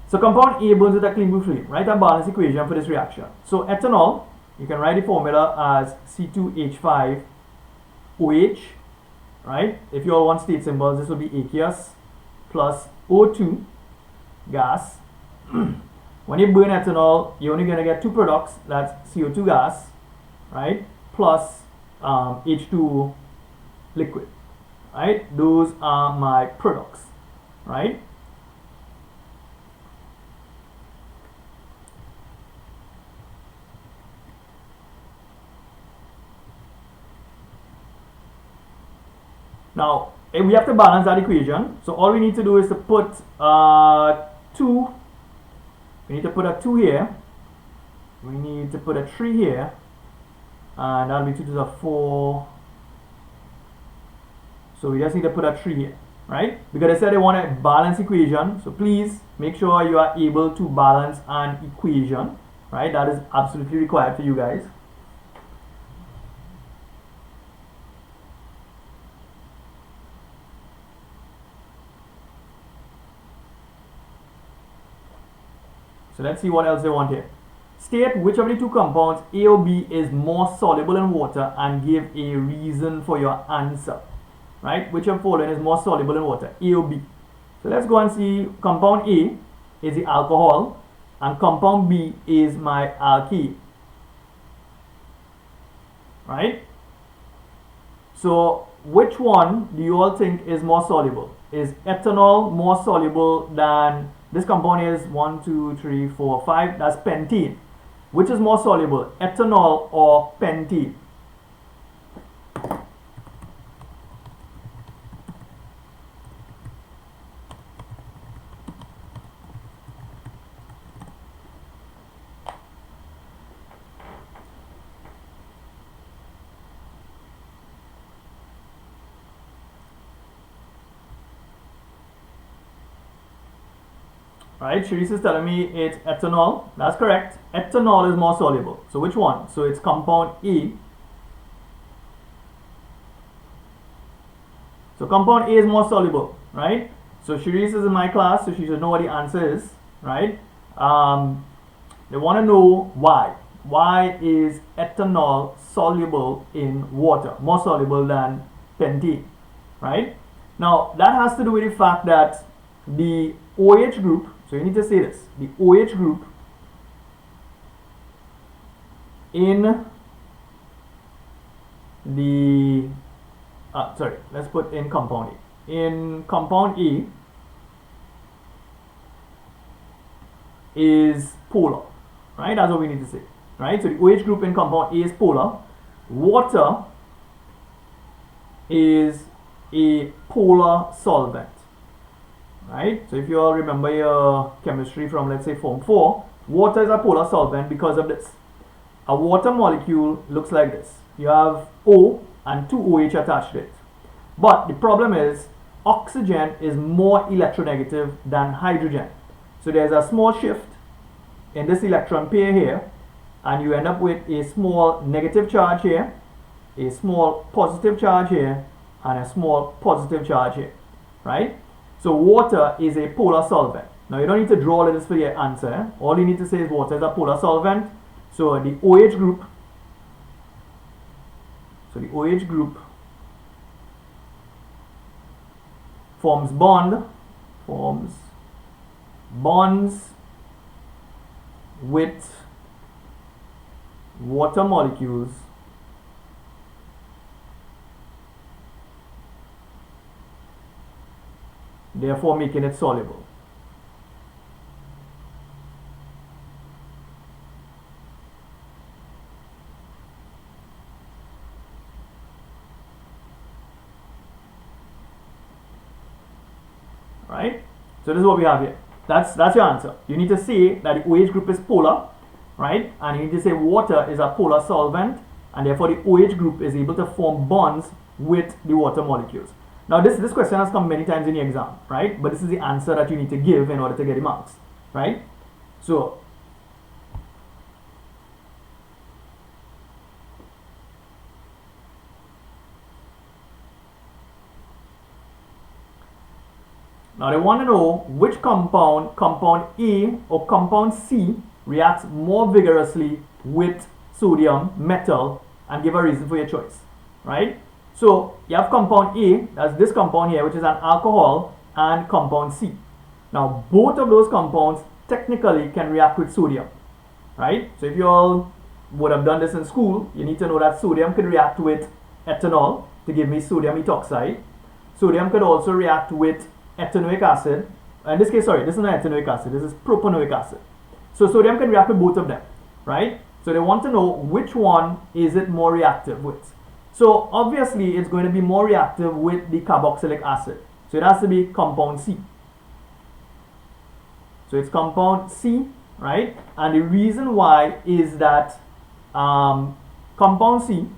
So compound A burns with a clean blue flame. Write a balance equation for this reaction. So ethanol, you can write the formula as C2H5OH, right? If you all want state symbols, this will be aqueous plus O2 gas. When you burn ethanol, you're only going to get 2 products. That's CO2 gas, right? Plus H2O liquid, right? Those are my products, right? Now, we have to balance that equation. So all we need to do is to put 2. We need to put a 2 here. We need to put a 3 here. And that'll be 2 to the 4. So we just need to put a 3 here, right? Because I said I want a balance equation. So please make sure you are able to balance an equation, right? That is absolutely required for you guys. So let's see what else they want here. State which of the two compounds, A or B, is more soluble in water and give a reason for your answer. Right? Which of the following is more soluble in water, A or B? So let's go and see. Compound A is the alcohol and compound B is my alkene. Right? So which one do you all think is more soluble? Is ethanol more soluble than this compound? Is 1, 2, 3, 4, 5. That's pentene. Which is more soluble, ethanol or pentene? Right, Shirish is telling me it's ethanol. That's correct. Ethanol is more soluble. So which one? So it's compound A. So compound A is more soluble, right? So Shirish is in my class, so she should know what the answer is, right? They want to know why. Why is ethanol soluble in water, more soluble than pentene, right? Now that has to do with the fact that the OH group, so you need to say this, the OH group in the, let's put in compound A. In compound A is polar, right? That's what we need to say, right? So the OH group in compound A is polar. Water is a polar solvent. Right? So if you all remember your chemistry from, let's say, Form 4, water is a polar solvent because of this. A water molecule looks like this. You have O and 2 OH attached to it. But the problem is oxygen is more electronegative than hydrogen. So there's a small shift in this electron pair here, and you end up with a small negative charge here, a small positive charge here, and a small positive charge here. Right? So water is a polar solvent. Now you don't need to draw all of this for your answer. All you need to say is water is a polar solvent. So the OH group, forms bonds with water molecules therefore making it soluble. Right? So this is what we have here. That's your answer. You need to say that the OH group is polar, right? And you need to say water is a polar solvent, and therefore the OH group is able to form bonds with the water molecules. Now this question has come many times in the exam, right? But this is the answer that you need to give in order to get the marks, right? So now they want to know which compound A or compound C, reacts more vigorously with sodium, metal, and give a reason for your choice, right? So you have compound A, that's this compound here, which is an alcohol, and compound C. Now both of those compounds technically can react with sodium, right? So if you all would have done this in school, you need to know that sodium could react with ethanol to give me sodium ethoxide. Sodium could also react with ethanoic acid. In this case, sorry, this is not ethanoic acid, this is propanoic acid. So sodium can react with both of them, right? So they want to know which one is it more reactive with. So obviously it's going to be more reactive with the carboxylic acid. So it has to be compound C. So it's compound C, right? And the reason why is that compound C,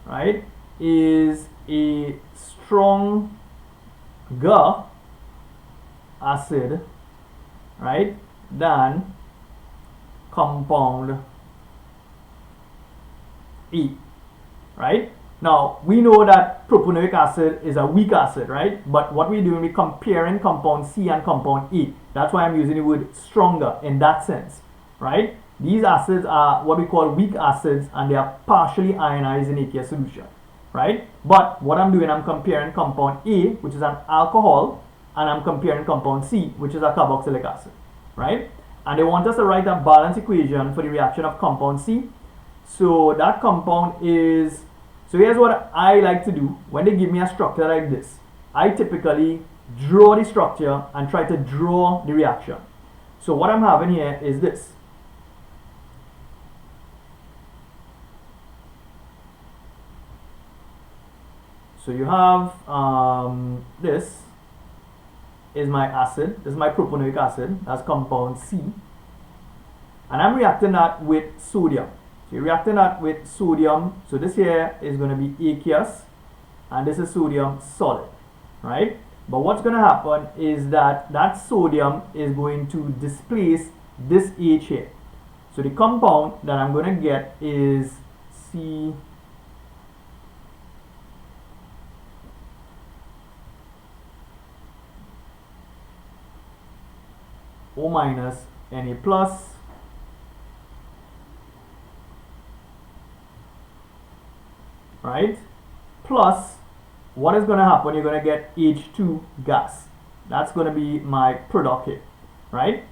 right, is a stronger acid, right, than compound E, right? Now, we know that propanoic acid is a weak acid, right? But what we're doing, we're comparing compound C and compound A. That's why I'm using the word stronger in that sense, right? These acids are what we call weak acids, and they are partially ionized in aqueous solution, right? But what I'm doing, I'm comparing compound A, which is an alcohol, and I'm comparing compound C, which is a carboxylic acid, right? And they want us to write a balance equation for the reaction of compound C. So that compound is, so here's what I like to do. When they give me a structure like this, I typically draw the structure and try to draw the reaction. So what I'm having here is this. So you have this is my acid. This is my propanoic acid. That's compound C. And I'm reacting that with sodium. So you're reacting that with sodium. So this here is going to be aqueous, and this is sodium solid, right? But what's going to happen is that that sodium is going to displace this H here. So the compound that I'm going to get is C O minus Na plus right, plus what is going to happen, you're going to get H2 gas. That's going to be my product here, right?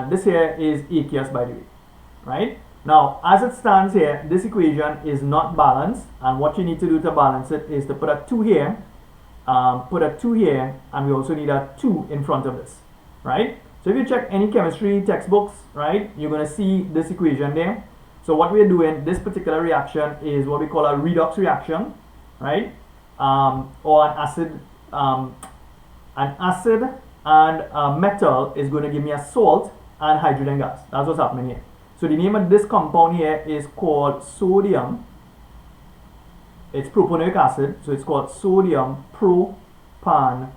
This here is aqueous, by the way, right? Now, as it stands here, this equation is not balanced, and what you need to do to balance it is to put a 2 here, and we also need a 2 in front of this, right? So if you check any chemistry textbooks, right, you're going to see this equation there. So what we're doing, this particular reaction is what we call a redox reaction, right? Or an acid and a metal is going to give me a salt and hydrogen gas. That's what's happening here. So the name of this compound here is called sodium. It's propanoic acid, so it's called sodium propanoate.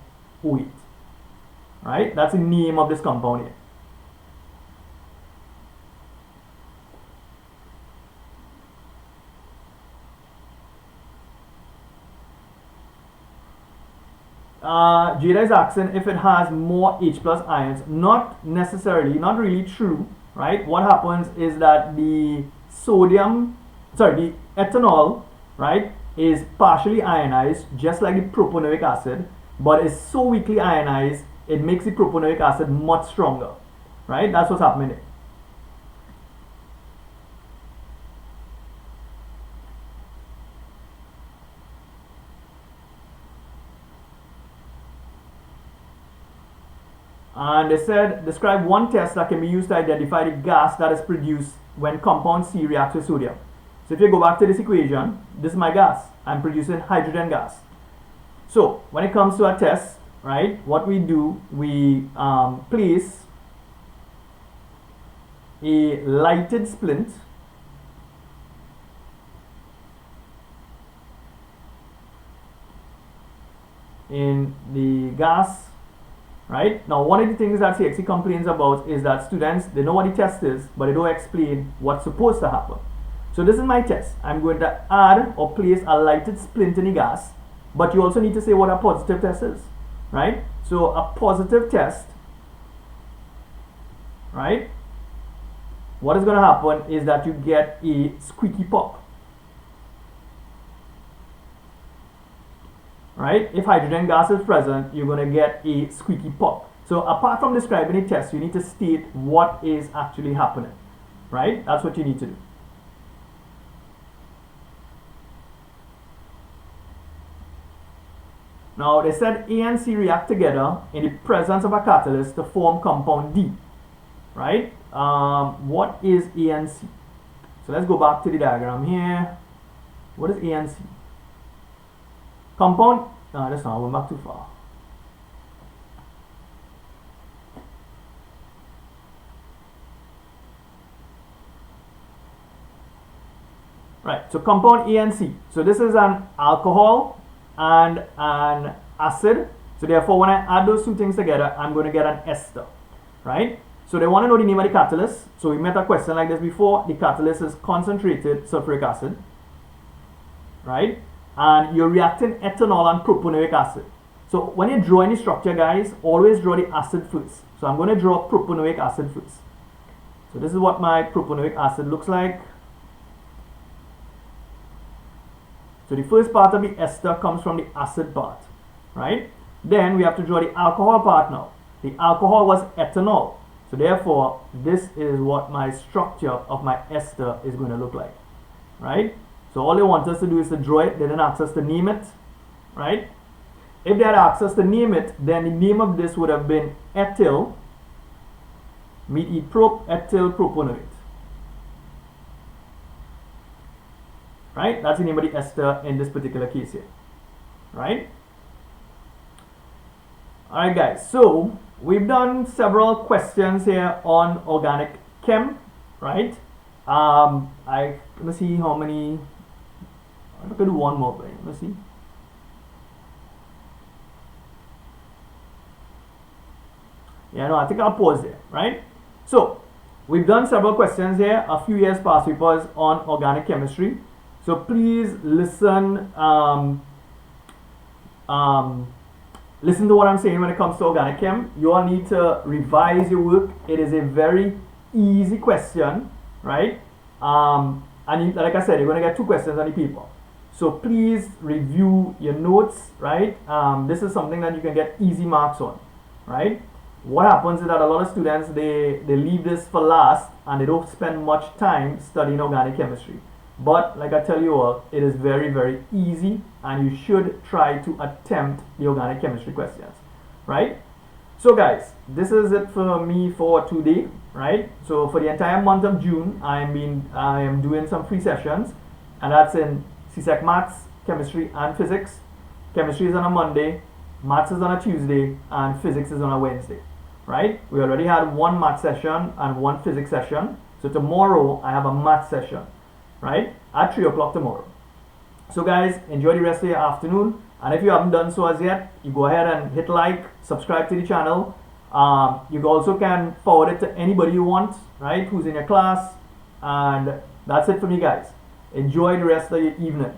Right? That's the name of this compound here. Jada is asking if it has more H plus ions. Not necessarily, not really true, right? What happens is that the ethanol, right, is partially ionized, just like the propanoic acid, but it's so weakly ionized, it makes the propanoic acid much stronger, right? That's what's happening there. And they said, describe one test that can be used to identify the gas that is produced when compound C reacts with sodium. So if you go back to this equation, this is my gas. I'm producing hydrogen gas. So when it comes to a test, right, what we do, we place a lighted splint in the gas. Right? Now, one of the things that CSEC complains about is that students, they know what the test is, but they don't explain what's supposed to happen. So this is my test. I'm going to add or place a lighted splint in the gas, but you also need to say what a positive test is, right? So a positive test, right? What is going to happen is that you get a squeaky pop. Right? If hydrogen gas is present, you're going to get a squeaky pop. So apart from describing the test, you need to state what is actually happening. Right? That's what you need to do. Now, they said A and C react together in the presence of a catalyst to form compound D. Right? What is A and C? So let's go back to the diagram here. What is A and C? Compound, that's not, we're back too far. Right, so compound A and C. So this is an alcohol and an acid. So therefore, when I add those two things together, I'm going to get an ester. Right? So they want to know the name of the catalyst. So we met a question like this before. The catalyst is concentrated sulfuric acid. right? And you're reacting ethanol and propanoic acid. So when you draw any structure, guys, always draw the acid first. So I'm going to draw propanoic acid first. So this is what my propanoic acid looks like. So the first part of the ester comes from the acid part, right? Then we have to draw the alcohol part now. The alcohol was ethanol. So therefore, this is what my structure of my ester is going to look like, right? So all they want us to do is to draw it. They didn't ask us to name it, right? If they had asked us to name it, then the name of this would have been ethyl, ethyl propanoate. Right? That's the name of the ester in this particular case here. Right? Alright guys, so we've done several questions here on organic chem, right? Let me see how many. I'm gonna do one more, but let me see. Yeah, no, I think I'll pause there, right? So we've done several questions here, a few years past papers on organic chemistry. So please listen, listen to what I'm saying when it comes to organic chem. You all need to revise your work. It is a very easy question, right? And like I said, you're going to get 2 questions on the paper. So please review your notes, right? This is something that you can get easy marks on, right? What happens is that a lot of students, they leave this for last and they don't spend much time studying organic chemistry. But like I tell you all, it is very, very easy and you should try to attempt the organic chemistry questions, right? So guys, this is it for me for today, right? So for the entire month of June, I am doing some free sessions, and that's in CSEC Maths, Chemistry and Physics. Chemistry is on a Monday, Maths is on a Tuesday, and Physics is on a Wednesday, right? We already had 1 math session and 1 physics session. So tomorrow I have a math session, right, at 3 o'clock tomorrow. So guys, enjoy the rest of your afternoon, and if you haven't done so as yet, you go ahead and hit like, subscribe to the channel. You also can forward it to anybody you want, right, who's in your class. And that's it for me guys. Enjoy the rest of your evening.